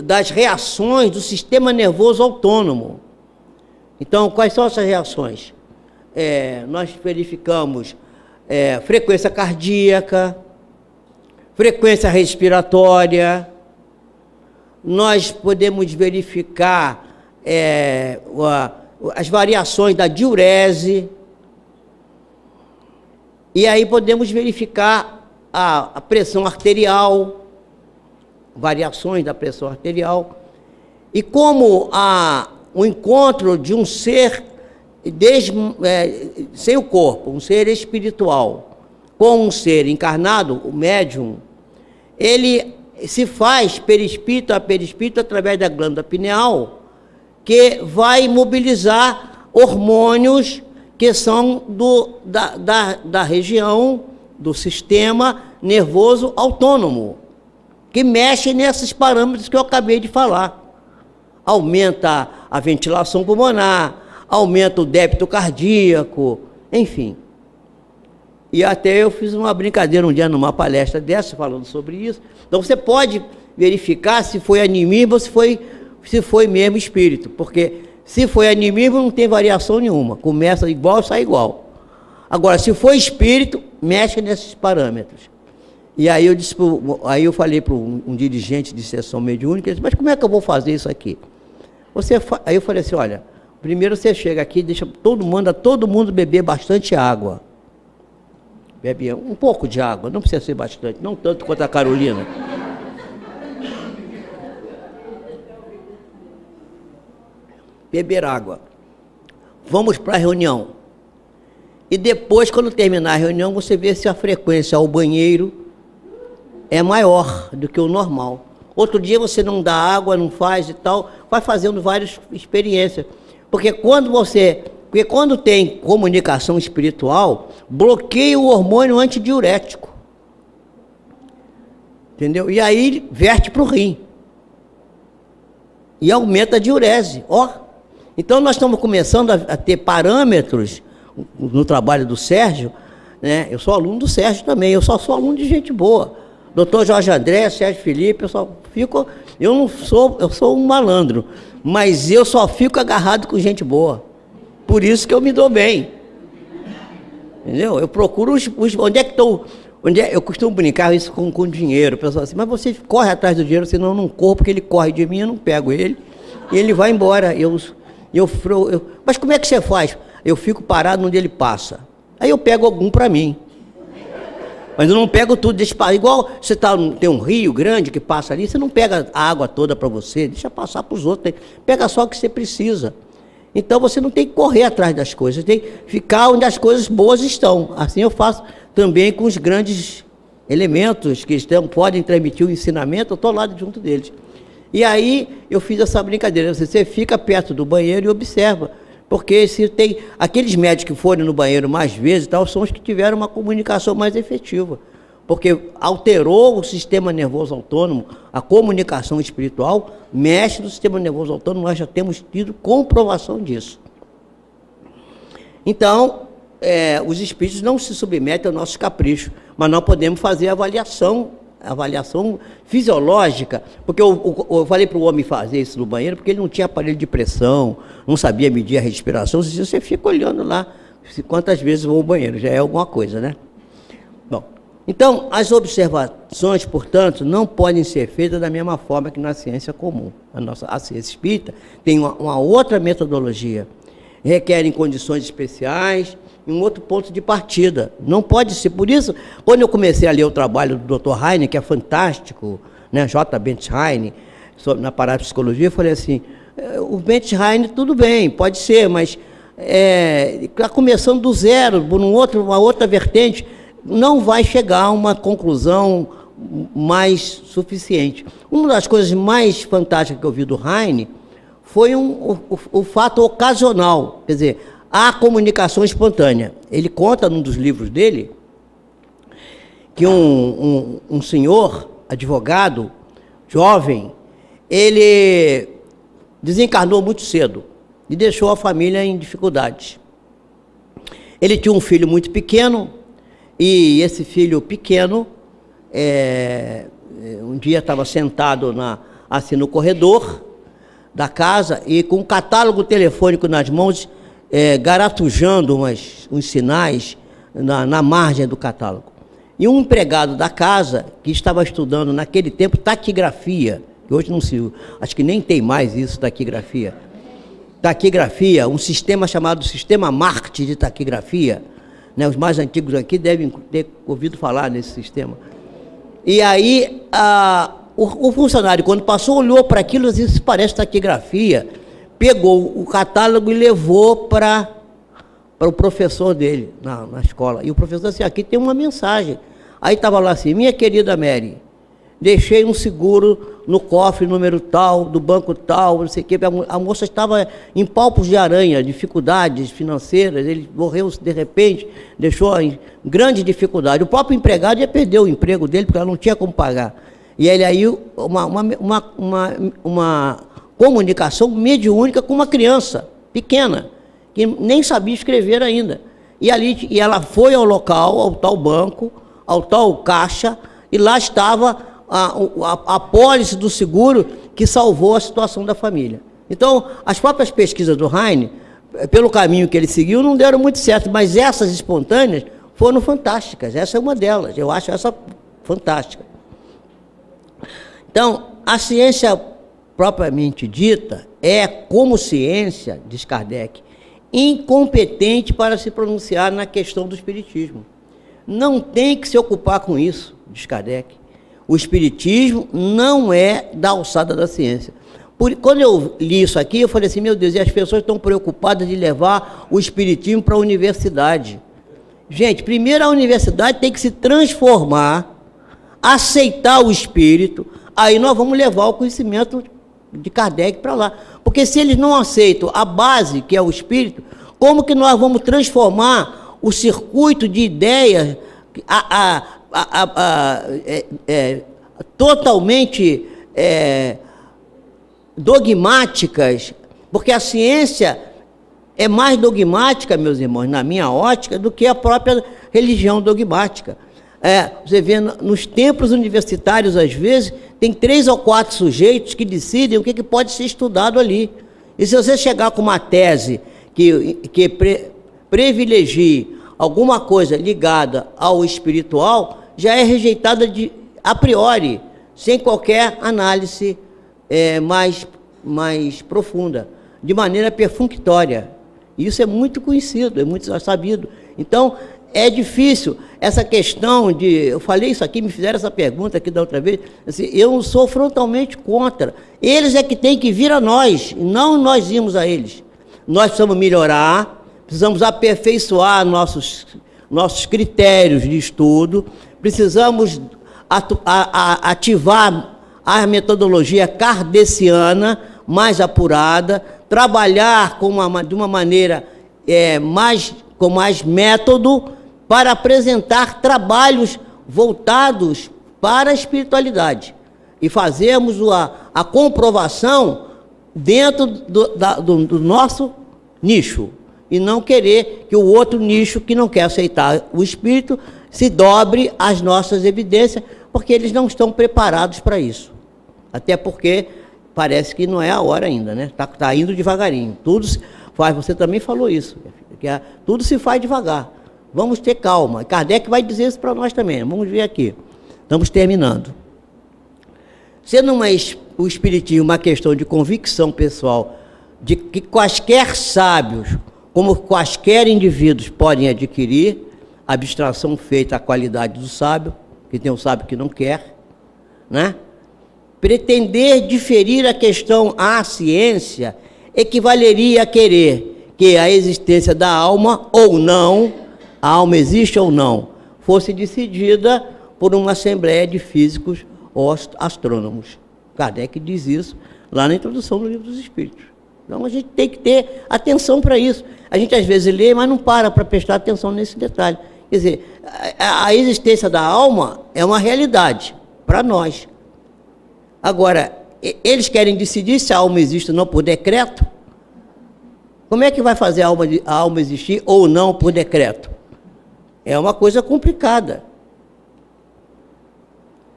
das reações do sistema nervoso autônomo. Então, quais são essas reações? Nós verificamos frequência cardíaca, frequência respiratória, nós podemos verificar as variações da diurese, e aí podemos verificar a pressão arterial, variações da pressão arterial, e como o encontro de um ser sem o corpo, um ser espiritual, com um ser encarnado, o médium, ele se faz perispírito a perispírito através da glândula pineal, que vai mobilizar hormônios que são da região do sistema nervoso autônomo, que mexe nesses parâmetros que eu acabei de falar. Aumenta a ventilação pulmonar, aumenta o débito cardíaco, enfim. E até eu fiz uma brincadeira um dia numa palestra dessa, falando sobre isso. Então você pode verificar se foi animismo ou se foi mesmo espírito, porque se foi animismo não tem variação nenhuma, começa igual, sai igual. Agora, se foi espírito, mexe nesses parâmetros. E aí eu falei para um dirigente de sessão mediúnica, ele disse, mas como é que eu vou fazer isso aqui? Aí eu falei assim, olha, primeiro você chega aqui, manda todo mundo beber bastante água. Bebe um pouco de água, não precisa ser bastante, não tanto quanto a Carolina. Beber água. Vamos para a reunião. E depois, quando terminar a reunião, você vê se a frequência ao banheiro é maior do que o normal. Outro dia você não dá água, não faz e tal, vai fazendo várias experiências. Porque quando tem comunicação espiritual, bloqueia o hormônio antidiurético. Entendeu? E aí verte para o rim. E aumenta a diurese. Então nós estamos começando a ter parâmetros no trabalho do Sérgio, né? Eu sou aluno do Sérgio também, eu só sou aluno de gente boa. Dr. Jorge André, Sérgio Felipe, eu sou um malandro, mas eu só fico agarrado com gente boa. Por isso que eu me dou bem. Entendeu? Eu procuro onde é que estão. Eu costumo brincar isso com dinheiro. O pessoal assim, mas você corre atrás do dinheiro, senão eu não corro, porque ele corre de mim, eu não pego ele, e ele vai embora. Mas como é que você faz? Eu fico parado onde ele passa. Aí eu pego algum para mim. Mas eu não pego tudo, deixa passar. Igual você tem um rio grande que passa ali, você não pega a água toda para você, deixa passar para os outros. Pega só o que você precisa. Então você não tem que correr atrás das coisas, tem que ficar onde as coisas boas estão. Assim eu faço também com os grandes elementos que podem transmitir o ensinamento, eu estou lá junto deles. E aí eu fiz essa brincadeira, você fica perto do banheiro e observa, porque se tem aqueles médicos que forem no banheiro mais vezes, tal, são os que tiveram uma comunicação mais efetiva, porque alterou o sistema nervoso autônomo, a comunicação espiritual mexe no sistema nervoso autônomo, nós já temos tido comprovação disso. Então, os espíritos não se submetem aos nossos caprichos, mas nós podemos fazer avaliação fisiológica, porque eu falei para o homem fazer isso no banheiro, porque ele não tinha aparelho de pressão, não sabia medir a respiração, você fica olhando lá quantas vezes vou ao banheiro, já é alguma coisa, né? Bom, então, as observações, portanto, não podem ser feitas da mesma forma que na ciência comum. A ciência espírita tem uma outra metodologia, requerem condições especiais, um outro ponto de partida. Não pode ser. Por isso, quando eu comecei a ler o trabalho do Dr. Heine, que é fantástico, né, J. Benth Heine, na parapsicologia, eu falei assim, o Benth Heine, tudo bem, pode ser, mas está começando do zero, por uma outra vertente, não vai chegar a uma conclusão mais suficiente. Uma das coisas mais fantásticas que eu vi do Heine foi o fato ocasional, quer dizer, a comunicação espontânea. Ele conta num dos livros dele que um senhor, advogado, jovem, ele desencarnou muito cedo e deixou a família em dificuldades. Ele tinha um filho muito pequeno e esse filho pequeno, um dia estava sentado assim no corredor da casa e com um catálogo telefônico nas mãos, garatujando uns sinais na margem do catálogo. E um empregado da casa, que estava estudando naquele tempo taquigrafia, que hoje não se... acho que nem tem mais isso, taquigrafia. Taquigrafia, um sistema chamado Sistema Marte de taquigrafia, né? Os mais antigos aqui devem ter ouvido falar nesse sistema. E aí, o funcionário, quando passou, olhou para aquilo e disse, isso parece taquigrafia, pegou o catálogo e levou para o professor dele na escola. E o professor disse, aqui tem uma mensagem. Aí estava lá assim, minha querida Mary, deixei um seguro no cofre número tal, do banco tal, não sei o quê. A moça estava em palpos de aranha, dificuldades financeiras, ele morreu de repente, deixou em grande dificuldade. O próprio empregado ia perder o emprego dele, porque ela não tinha como pagar. E ele aí, uma comunicação mediúnica com uma criança pequena, que nem sabia escrever ainda. E ela foi ao local, ao tal banco, ao tal caixa, e lá estava a apólice do seguro que salvou a situação da família. Então, as próprias pesquisas do Heine, pelo caminho que ele seguiu, não deram muito certo, mas essas espontâneas foram fantásticas. Essa é uma delas, eu acho essa fantástica. Então, a ciência propriamente dita é, como ciência, diz Kardec, incompetente para se pronunciar na questão do espiritismo. Não tem que se ocupar com isso, diz Kardec. O espiritismo não é da alçada da ciência. Quando eu li isso aqui, eu falei assim, meu Deus, e as pessoas estão preocupadas de levar o espiritismo para a universidade. Gente, primeiro a universidade tem que se transformar, aceitar o espírito, aí nós vamos levar o conhecimento de Kardec para lá. Porque se eles não aceitam a base, que é o espírito, como que nós vamos transformar o circuito de ideias totalmente dogmáticas? Porque a ciência é mais dogmática, meus irmãos, na minha ótica, do que a própria religião dogmática. Você vê, nos templos universitários, às vezes, tem 3 ou 4 sujeitos que decidem o que pode ser estudado ali. E se você chegar com uma tese que privilegie alguma coisa ligada ao espiritual, já é rejeitada a priori, sem qualquer análise mais profunda. de maneira perfunctória. Isso é muito conhecido, é muito sabido. Então, é difícil essa questão de... Eu falei isso aqui, me fizeram essa pergunta aqui da outra vez. Assim, eu sou frontalmente contra. Eles é que têm que vir a nós, e não nós irmos a eles. Nós precisamos melhorar, precisamos aperfeiçoar nossos critérios de estudo, precisamos ativar a metodologia kardeciana mais apurada, trabalhar de uma maneira com mais método para apresentar trabalhos voltados para a espiritualidade e fazermos a comprovação dentro do nosso nicho e não querer que o outro nicho que não quer aceitar o espírito se dobre às nossas evidências, porque eles não estão preparados para isso. Até porque parece que não é a hora ainda, né? Tá indo devagarinho. Tudo faz, você também falou isso, tudo se faz devagar. Vamos ter calma. Kardec vai dizer isso para nós também. Vamos ver aqui. Estamos terminando. Sendo o espiritismo uma questão de convicção pessoal, de que quaisquer sábios, como quaisquer indivíduos podem adquirir, abstração feita à qualidade do sábio, que tem um sábio que não quer, né? Pretender diferir a questão à ciência equivaleria a querer que a existência da alma ou não, a alma existe ou não, fosse decidida por uma assembleia de físicos ou astrônomos. Kardec diz isso lá na introdução do Livro dos Espíritos. Então a gente tem que ter atenção para isso. A gente às vezes lê, mas não para prestar atenção nesse detalhe. Quer dizer, a existência da alma é uma realidade para nós. Agora, eles querem decidir se a alma existe ou não por decreto. Como é que vai fazer a alma existir ou não por decreto? É uma coisa complicada.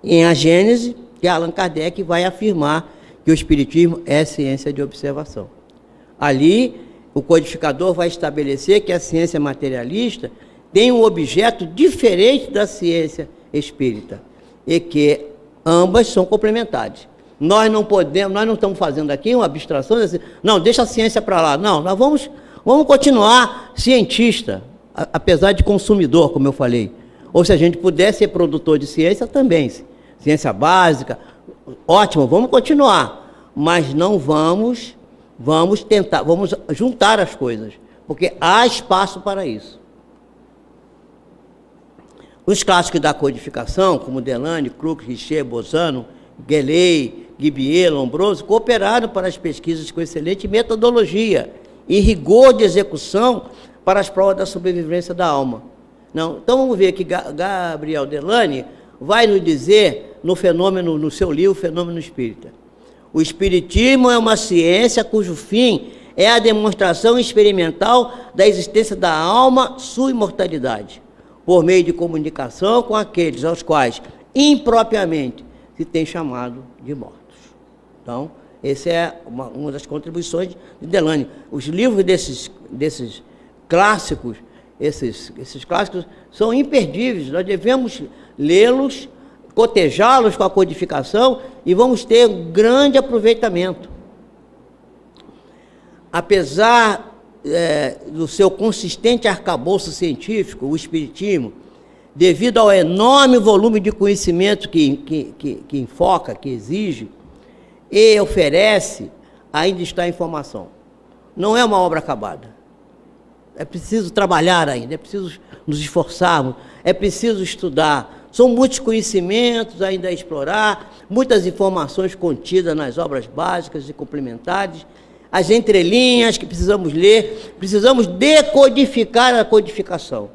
Em A Gênese, que Allan Kardec vai afirmar que o Espiritismo é ciência de observação. Ali, o codificador vai estabelecer que a ciência materialista tem um objeto diferente da ciência espírita e que ambas são complementares. Nós não estamos fazendo aqui uma abstração, assim, não, deixa a ciência para lá. Não, nós vamos continuar cientista, apesar de consumidor, como eu falei. Ou se a gente puder ser produtor de ciência também, ciência básica, ótimo, vamos continuar. Mas não vamos tentar, vamos juntar as coisas, porque há espaço para isso. Os clássicos da codificação, como Delane, Crookes, Richer, Bozano, Guéley, Guibier, Lombroso, cooperaram para as pesquisas com excelente metodologia e rigor de execução para as provas da sobrevivência da alma. Não, então vamos ver que Gabriel Delane vai nos dizer no seu livro Fenômeno Espírita. O Espiritismo é uma ciência cujo fim é a demonstração experimental da existência da alma, sua imortalidade, por meio de comunicação com aqueles aos quais, impropriamente, se tem chamado de mortos. Então, essa é uma das contribuições de Delane. Os livros desses clássicos, esses clássicos são imperdíveis, nós devemos lê-los, cotejá-los com a codificação e vamos ter um grande aproveitamento. Apesar do seu consistente arcabouço científico, o Espiritismo, devido ao enorme volume de conhecimento que enfoca, que exige e oferece, ainda está em formação. Não é uma obra acabada. É preciso trabalhar ainda, é preciso nos esforçarmos, é preciso estudar. São muitos conhecimentos ainda a explorar, muitas informações contidas nas obras básicas e complementares, as entrelinhas que precisamos ler, precisamos decodificar a codificação,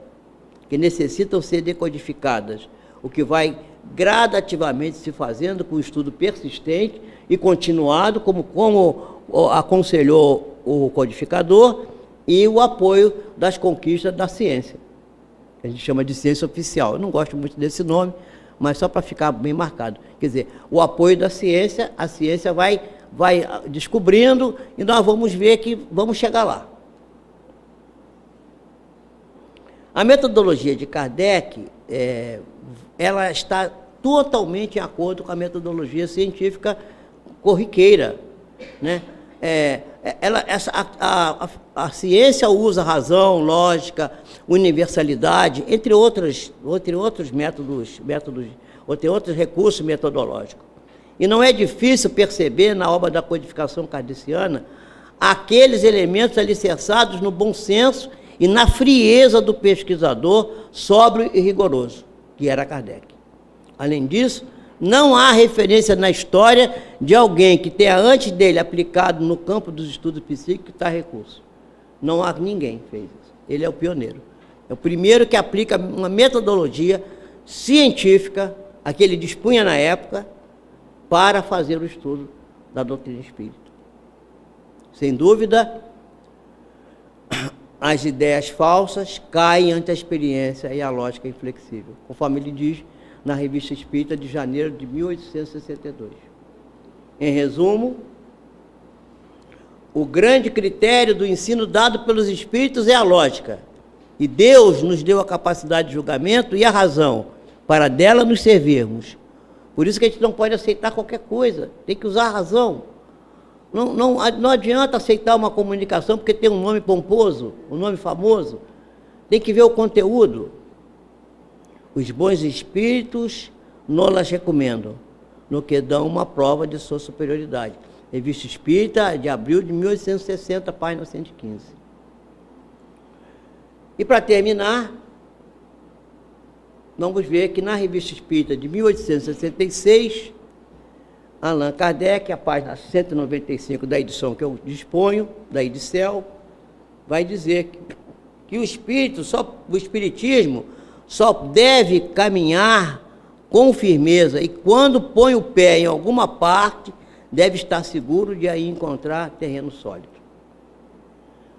que necessitam ser decodificadas, o que vai gradativamente se fazendo com o estudo persistente e continuado, como aconselhou o codificador, e o apoio das conquistas da ciência, que a gente chama de ciência oficial. Eu não gosto muito desse nome, mas só para ficar bem marcado. Quer dizer, o apoio da ciência, a ciência vai descobrindo e nós vamos ver que vamos chegar lá. A metodologia de Kardec, ela está totalmente em acordo com a metodologia científica corriqueira, né? a ciência usa razão, lógica, universalidade, entre outros métodos, entre outros recursos metodológicos. E não é difícil perceber na obra da codificação kardeciana aqueles elementos alicerçados no bom senso e na frieza do pesquisador sóbrio e rigoroso, que era Kardec. Além disso, não há referência na história de alguém que tenha antes dele aplicado no campo dos estudos psíquicos tal recurso. Não há ninguém que fez isso. Ele é o pioneiro. É o primeiro que aplica uma metodologia científica, a que ele dispunha na época, para fazer o estudo da doutrina espírita. Sem dúvida, as ideias falsas caem ante a experiência e a lógica inflexível, conforme ele diz na Revista Espírita de janeiro de 1862. Em resumo, o grande critério do ensino dado pelos espíritos é a lógica, e Deus nos deu a capacidade de julgamento e a razão para dela nos servirmos. Por isso que a gente não pode aceitar qualquer coisa, tem que usar a razão. Não adianta aceitar uma comunicação porque tem um nome pomposo, um nome famoso. Tem que ver o conteúdo. Os bons espíritos não las recomendam, no que dão uma prova de sua superioridade. Revista Espírita, de abril de 1860, página 115. E para terminar, vamos ver que na Revista Espírita de 1866, Allan Kardec, a página 195 da edição que eu disponho, da Edicel, vai dizer que o espiritismo só deve caminhar com firmeza e quando põe o pé em alguma parte, deve estar seguro de aí encontrar terreno sólido.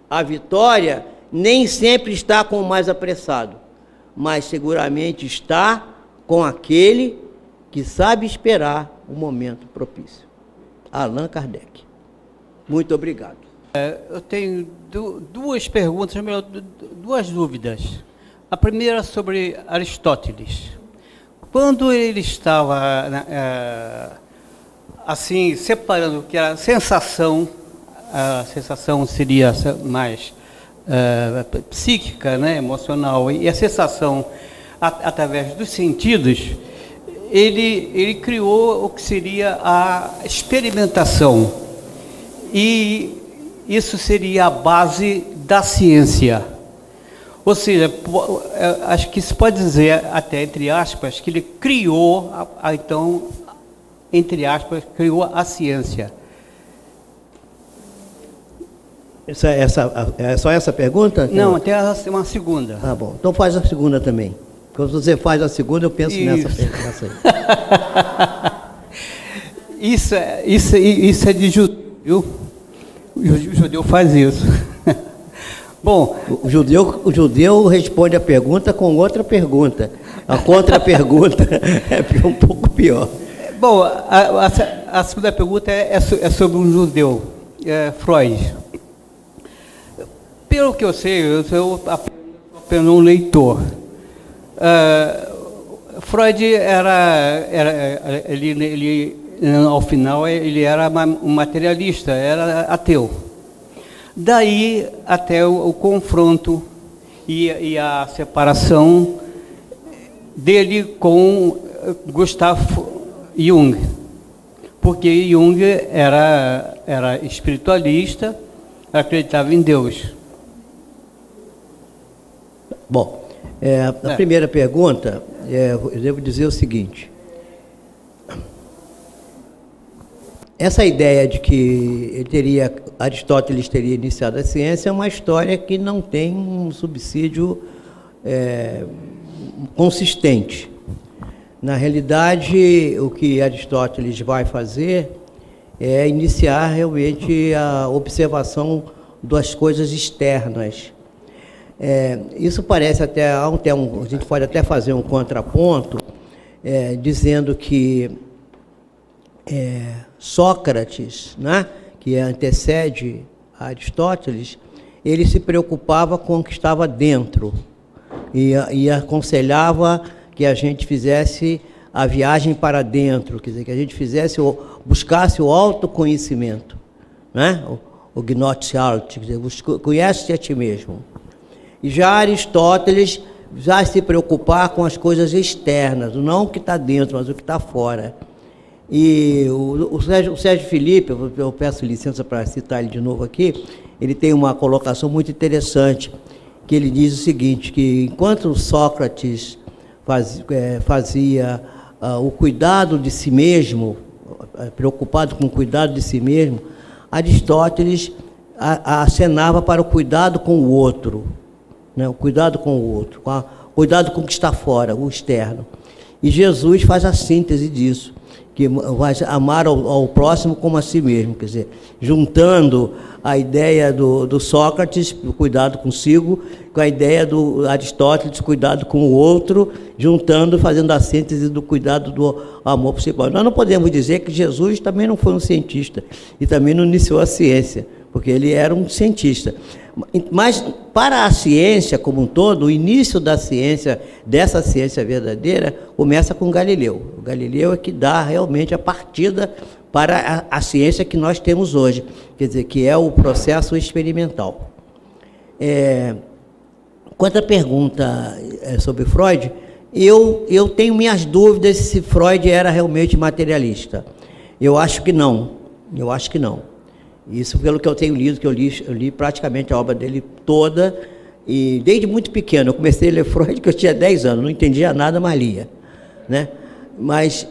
A vitória nem sempre está com o mais apressado, mas seguramente está com aquele que sabe esperar o momento propício. Allan Kardec. Muito obrigado. Eu tenho duas perguntas, duas dúvidas. A primeira sobre Aristóteles. Quando ele estava assim, separando que a sensação seria mais psíquica, né, emocional, e a sensação através dos sentidos, ele criou o que seria a experimentação. E isso seria a base da ciência. Ou seja, acho que se pode dizer, até entre aspas, que ele criou, então, entre aspas, criou a ciência. É só essa pergunta? Não, tem uma segunda. Ah, bom. Então faz a segunda também. Quando você faz a segunda, eu penso nessa aí. Isso é de judeu, viu? O judeu faz isso. Bom, o judeu responde a pergunta com outra pergunta. A contra-pergunta é um pouco pior. Bom, a segunda pergunta é sobre um judeu, Freud. Pelo que eu sei, eu sou apenas um leitor. Freud ele ao final ele era um materialista, era ateu. Daí até o confronto e a separação dele com Gustav Jung, porque Jung era espiritualista, acreditava em Deus. Bom, a primeira pergunta, eu devo dizer o seguinte. Essa ideia de que Aristóteles teria iniciado a ciência é uma história que não tem um subsídio consistente. Na realidade, o que Aristóteles vai fazer é iniciar realmente a observação das coisas externas. Isso parece até, a gente pode até fazer um contraponto, dizendo que Sócrates, né, que antecede Aristóteles, ele se preocupava com o que estava dentro e aconselhava que a gente fizesse a viagem para dentro, quer dizer, que a gente buscasse o autoconhecimento, né? o gnose alti, quer dizer, conhece a ti mesmo. E já Aristóteles vai se preocupar com as coisas externas, não o que está dentro, mas o que está fora. E o Sérgio Felipe, eu peço licença para citar ele de novo aqui, ele tem uma colocação muito interessante, que ele diz o seguinte, que enquanto Sócrates fazia o cuidado de si mesmo, preocupado com o cuidado de si mesmo, Aristóteles acenava para o cuidado com o outro, né? O cuidado com o outro, cuidado com o que está fora, o externo. E Jesus faz a síntese disso, que vai amar ao próximo como a si mesmo, quer dizer, juntando a ideia do Sócrates, o cuidado consigo, com a ideia do Aristóteles, cuidado com o outro, juntando, fazendo a síntese do cuidado do amor por si próprio. Nós não podemos dizer que Jesus também não foi um cientista e também não iniciou a ciência, porque ele era um cientista. Mas, para a ciência como um todo, o início da ciência, dessa ciência verdadeira, começa com Galileu. O Galileu é que dá realmente a partida para a ciência que nós temos hoje, quer dizer, que é o processo experimental. Quanto à pergunta sobre Freud, eu tenho minhas dúvidas se Freud era realmente materialista. Eu acho que não. Isso pelo que eu tenho lido, que eu li praticamente a obra dele toda, e desde muito pequeno. Eu comecei a ler Freud que eu tinha 10 anos, não entendia nada, mas lia, né? Mas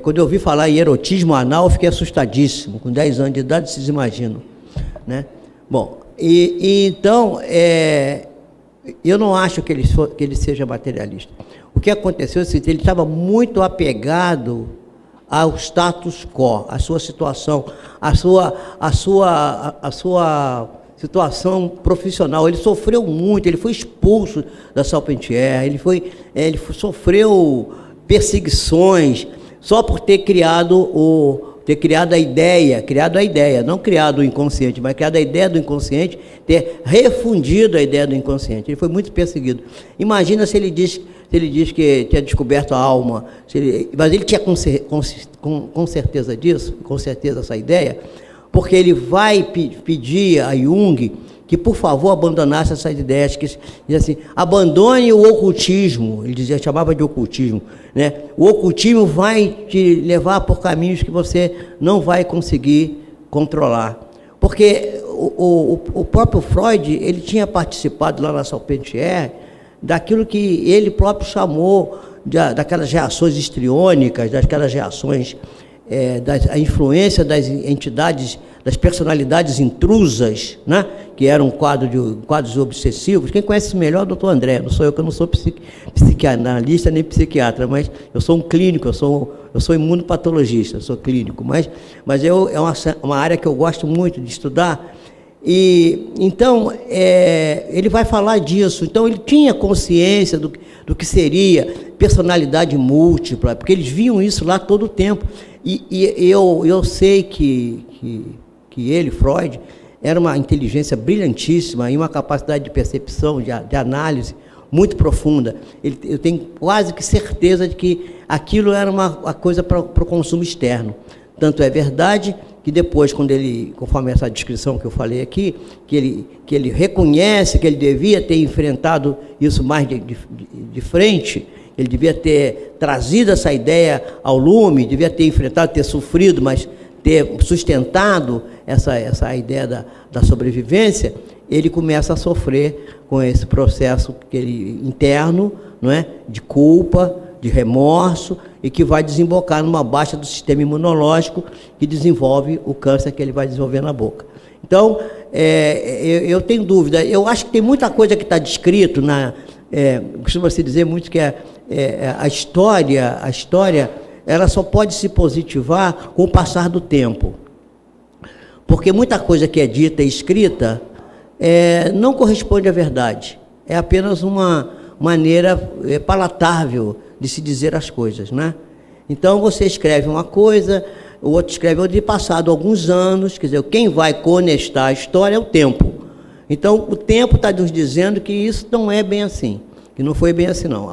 quando eu ouvi falar em erotismo anal, eu fiquei assustadíssimo. Com 10 anos de idade, vocês imaginam, né? Bom, então, eu não acho que ele seja materialista. O que aconteceu é que ele estava muito apegado ao status quo, à sua situação, à sua situação profissional. Ele sofreu muito, ele foi expulso da Salpêtrière, ele sofreu perseguições só por ter criado a ideia, não criado o inconsciente, mas criado a ideia do inconsciente, ter refundido a ideia do inconsciente. Ele foi muito perseguido. Imagina se ele diz que tinha descoberto a alma, mas ele tinha com certeza disso, com certeza essa ideia, porque ele vai pedir a Jung que, por favor, abandonasse essas ideias, que diz assim, abandone o ocultismo, ele chamava de ocultismo, né? O ocultismo vai te levar por caminhos que você não vai conseguir controlar. Porque o próprio Freud, ele tinha participado lá na Salpêtrière daquilo que ele próprio chamou daquelas reações histriônicas, daquelas reações, da influência das entidades, das personalidades intrusas, né? Que eram quadros obsessivos. Quem conhece isso melhor é o doutor André, não sou eu, que eu não sou psicanalista nem psiquiatra, mas eu sou um clínico, eu sou imunopatologista, eu sou clínico, mas é uma área que eu gosto muito de estudar. E então ele vai falar disso. Então ele tinha consciência do que seria personalidade múltipla, porque eles viam isso lá todo o tempo. E eu sei que ele, Freud, era uma inteligência brilhantíssima e uma capacidade de percepção, de análise muito profunda. Eu tenho quase que certeza de que aquilo era uma coisa para o consumo externo. Tanto é verdade que depois, conforme essa descrição que eu falei aqui, que ele reconhece que ele devia ter enfrentado isso mais de frente, ele devia ter trazido essa ideia ao lume, devia ter enfrentado, ter sofrido, mas ter sustentado essa ideia da sobrevivência, ele começa a sofrer com esse processo interno, não é? De culpa, de remorso, e que vai desembocar numa baixa do sistema imunológico que desenvolve o câncer que ele vai desenvolver na boca. Então, eu tenho dúvida. Eu acho que tem muita coisa que está descrito, costuma-se dizer muito que a história ela só pode se positivar com o passar do tempo. Porque muita coisa que é dita e escrita não corresponde à verdade. É apenas uma maneira palatável de se dizer as coisas, né? Então, você escreve uma coisa, o outro escreve outra, e passado alguns anos, quer dizer, quem vai conestar a história é o tempo. Então, o tempo está nos dizendo que isso não é bem assim, que não foi bem assim, não.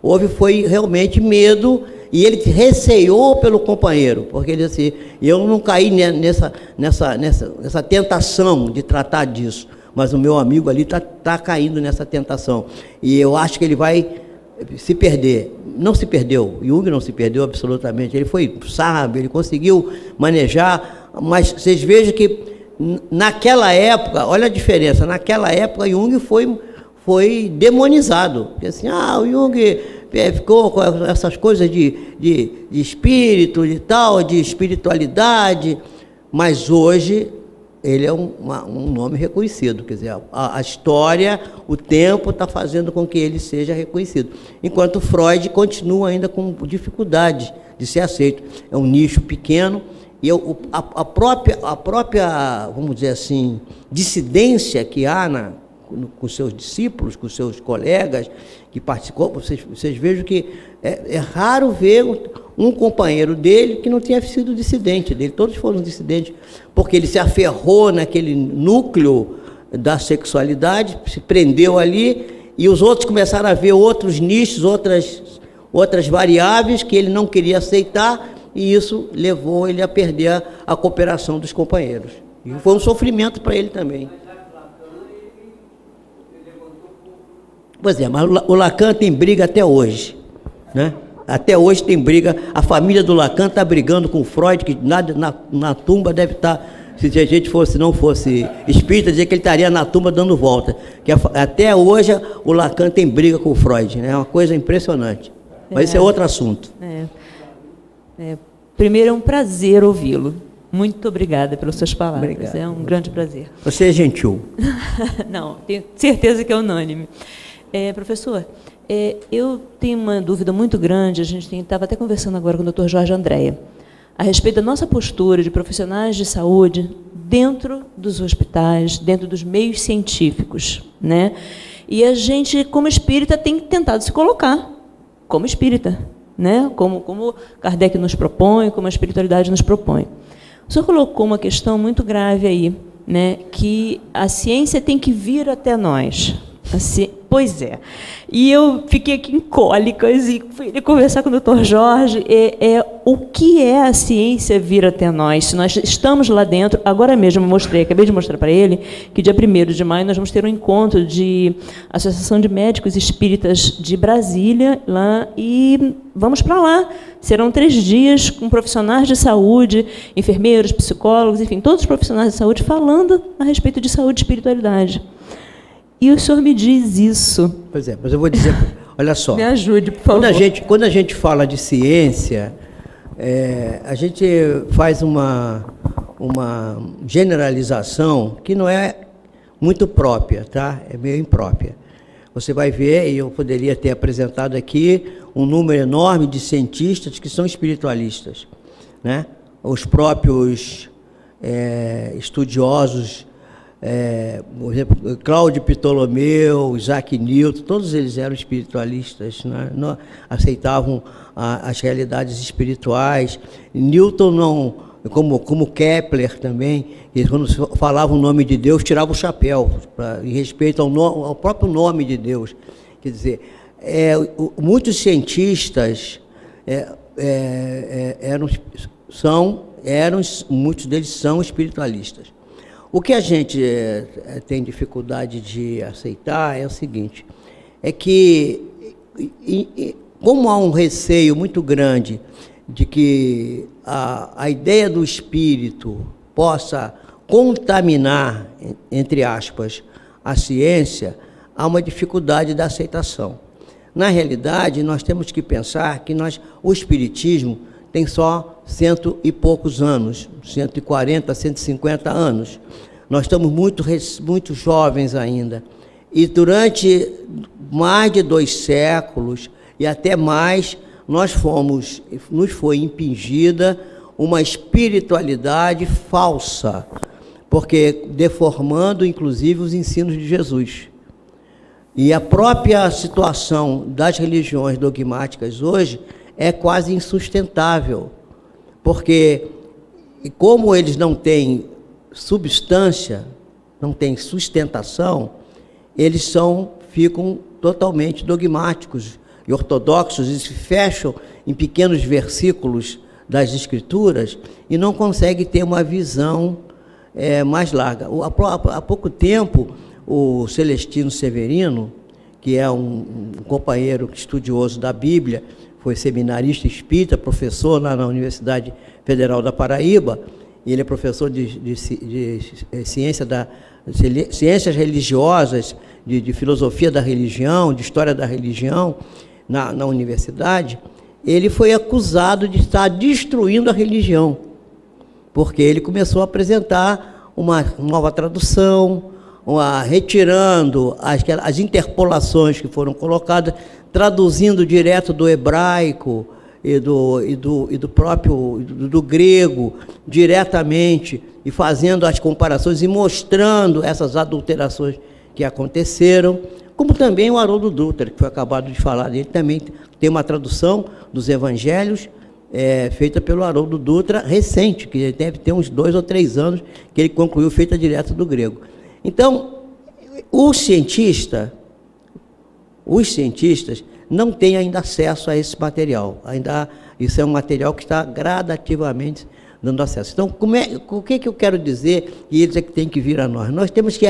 Houve realmente medo e ele receou pelo companheiro, porque ele disse assim, eu não caí nessa tentação de tratar disso, mas o meu amigo ali está caindo nessa tentação, e eu acho que ele vai se perder. Não se perdeu, Jung não se perdeu absolutamente, ele foi sábio, ele conseguiu manejar, mas vocês vejam que naquela época, olha a diferença, naquela época Jung foi demonizado, porque assim, o Jung ficou com essas coisas de espírito, de tal, de espiritualidade, mas hoje ele é um nome reconhecido, quer dizer, a história, o tempo está fazendo com que ele seja reconhecido, enquanto Freud continua ainda com dificuldade de ser aceito. É um nicho pequeno, e a própria, vamos dizer assim, dissidência que há com seus discípulos, com seus colegas que participam, vocês vejam que é raro ver um companheiro dele que não tenha sido dissidente dele, todos foram dissidentes, porque ele se aferrou naquele núcleo da sexualidade, se prendeu ali, e os outros começaram a ver outros nichos, outras variáveis que ele não queria aceitar, e isso levou ele a perder a cooperação dos companheiros. E foi um sofrimento para ele também. Pois é, mas o Lacan tem briga até hoje, né? Até hoje tem briga. A família do Lacan está brigando com o Freud, que na tumba deve estar, se a gente não fosse espírita, dizer que ele estaria na tumba dando volta. Que até hoje o Lacan tem briga com o Freud, né? É uma coisa impressionante. Mas esse é outro assunto. Primeiro, é um prazer ouvi-lo. Muito obrigada pelas suas palavras. Obrigado. É um grande prazer. Você é gentil. Não, tenho certeza que é unânime. Professor, eu tenho uma dúvida muito grande, a gente estava até conversando agora com o Dr. Jorge Andréa, a respeito da nossa postura de profissionais de saúde dentro dos hospitais, dentro dos meios científicos, né? E a gente, como espírita, tem tentado se colocar como espírita, né? Como Kardec nos propõe, como a espiritualidade nos propõe. O senhor colocou uma questão muito grave aí, né? Que a ciência tem que vir até nós. Assim, pois é. E eu fiquei aqui em cólicas e fui conversar com o Dr. Jorge. O que é a ciência vir até nós? Se nós estamos lá dentro, agora mesmo acabei de mostrar para ele, que dia 1º de maio nós vamos ter um encontro de Associação de Médicos Espíritas de Brasília, lá, e vamos para lá. Serão 3 dias com profissionais de saúde, enfermeiros, psicólogos, enfim, todos os profissionais de saúde falando a respeito de saúde e espiritualidade. E o senhor me diz isso. Pois é, mas eu vou dizer, olha só. Me ajude, por favor. Quando a gente fala de ciência, a gente faz uma generalização que não é muito própria, tá? É meio imprópria. Você vai ver, e eu poderia ter apresentado aqui, um número enorme de cientistas que são espiritualistas, né? Os próprios estudiosos, por exemplo, Cláudio Ptolomeu, Isaac Newton, todos eles eram espiritualistas, né? Não aceitavam as realidades espirituais. Newton não, como Kepler também, e quando falava o nome de Deus, tirava o chapéu, em respeito ao próprio nome de Deus. Quer dizer, muitos cientistas muitos deles são espiritualistas. O que a gente tem dificuldade de aceitar é o seguinte, é que, como há um receio muito grande de que a ideia do espírito possa contaminar, entre aspas, a ciência, há uma dificuldade da aceitação. Na realidade, nós temos que pensar que o espiritismo tem só 100 e poucos anos, 140, 150 anos. Nós estamos muito jovens ainda. E durante mais de 2 séculos, e até mais, nos foi impingida uma espiritualidade falsa, porque deformando, inclusive, os ensinos de Jesus. E a própria situação das religiões dogmáticas hoje é quase insustentável, porque como eles não têm substância, não têm sustentação, eles ficam totalmente dogmáticos, e ortodoxos e se fecham em pequenos versículos das Escrituras e não conseguem ter uma visão mais larga. Há pouco tempo, o Celestino Severino, que é um companheiro estudioso da Bíblia, foi seminarista espírita, professor lá na Universidade Federal da Paraíba, e ele é professor de ciências religiosas, de filosofia da religião, de história da religião, na universidade. Ele foi acusado de estar destruindo a religião, porque ele começou a apresentar uma nova tradução, retirando as interpolações que foram colocadas, traduzindo direto do hebraico e do próprio grego diretamente, e fazendo as comparações e mostrando essas adulterações que aconteceram, como também o Haroldo Dutra, que foi acabado de falar dele, também tem uma tradução dos evangelhos feita pelo Haroldo Dutra, recente, que deve ter uns 2 ou 3 anos, que ele concluiu, feita direto do grego. Então, os cientistas não têm ainda acesso a esse material. Isso é um material que está gradativamente dando acesso. Então, o que eu quero dizer, e eles é que têm que vir a nós? Nós temos que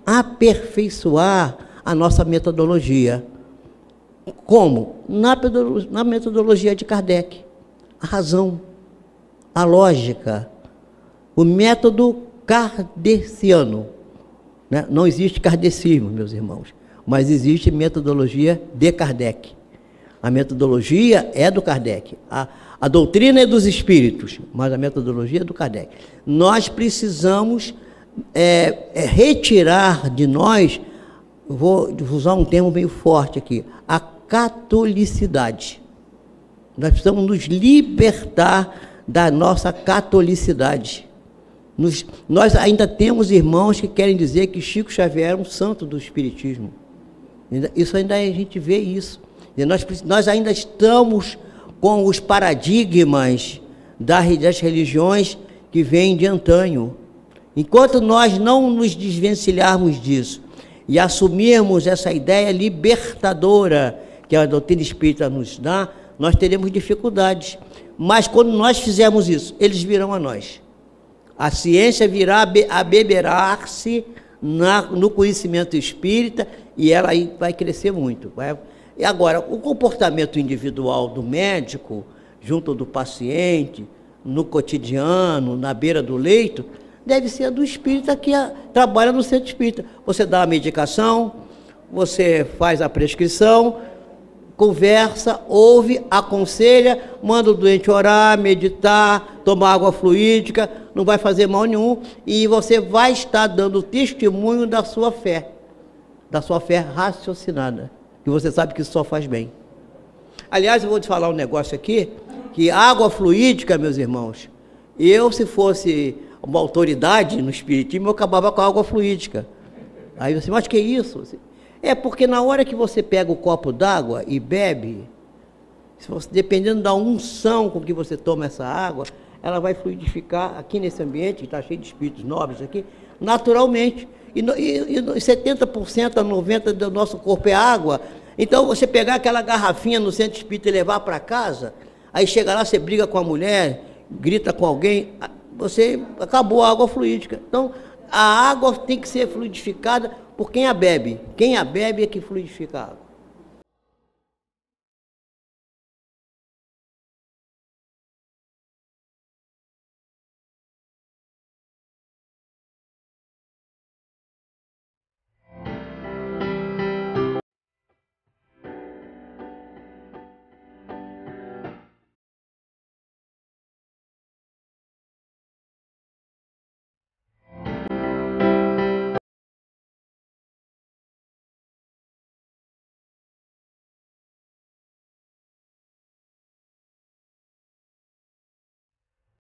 aperfeiçoar a nossa metodologia. Como? Na metodologia de Kardec. A razão, a lógica, o método kardeciano. Né? Não existe kardecismo, meus irmãos, mas existe metodologia de Kardec. A metodologia é do Kardec. A doutrina é dos espíritos, mas a metodologia é do Kardec. Nós precisamos retirar de nós, vou usar um termo meio forte aqui, a catolicidade. Nós precisamos nos libertar da nossa catolicidade. Nós ainda temos irmãos que querem dizer que Chico Xavier era um santo do espiritismo. Isso ainda a gente vê isso. E nós ainda estamos com os paradigmas das religiões que vêm de antanho. Enquanto nós não nos desvencilharmos disso e assumirmos essa ideia libertadora que a doutrina espírita nos dá, nós teremos dificuldades. Mas quando nós fizermos isso, eles virão a nós. A ciência virá a beberar-se no conhecimento espírita e ela aí vai crescer muito. E agora, o comportamento individual do médico, junto do paciente, no cotidiano, na beira do leito, deve ser do espírita que trabalha no centro espírita. Você dá a medicação, você faz a prescrição, conversa, ouve, aconselha, manda o doente orar, meditar, tomar água fluídica, não vai fazer mal nenhum, e você vai estar dando testemunho da sua fé raciocinada, que você sabe que isso só faz bem. Aliás, eu vou te falar um negócio aqui, que água fluídica, meus irmãos, se fosse uma autoridade no espiritismo, eu acabava com a água fluídica. Aí você, mas que é isso? É porque na hora que você pega o copo d'água e bebe, dependendo da unção com que você toma essa água, ela vai fluidificar aqui nesse ambiente, que está cheio de espíritos nobres aqui, naturalmente. E 70% a 90% do nosso corpo é água. Então, você pegar aquela garrafinha no centro espírita e levar para casa, aí chega lá, você briga com a mulher, grita com alguém, você acabou a água fluídica. Então, a água tem que ser fluidificada por quem a bebe. Quem a bebe é que fluidifica a água.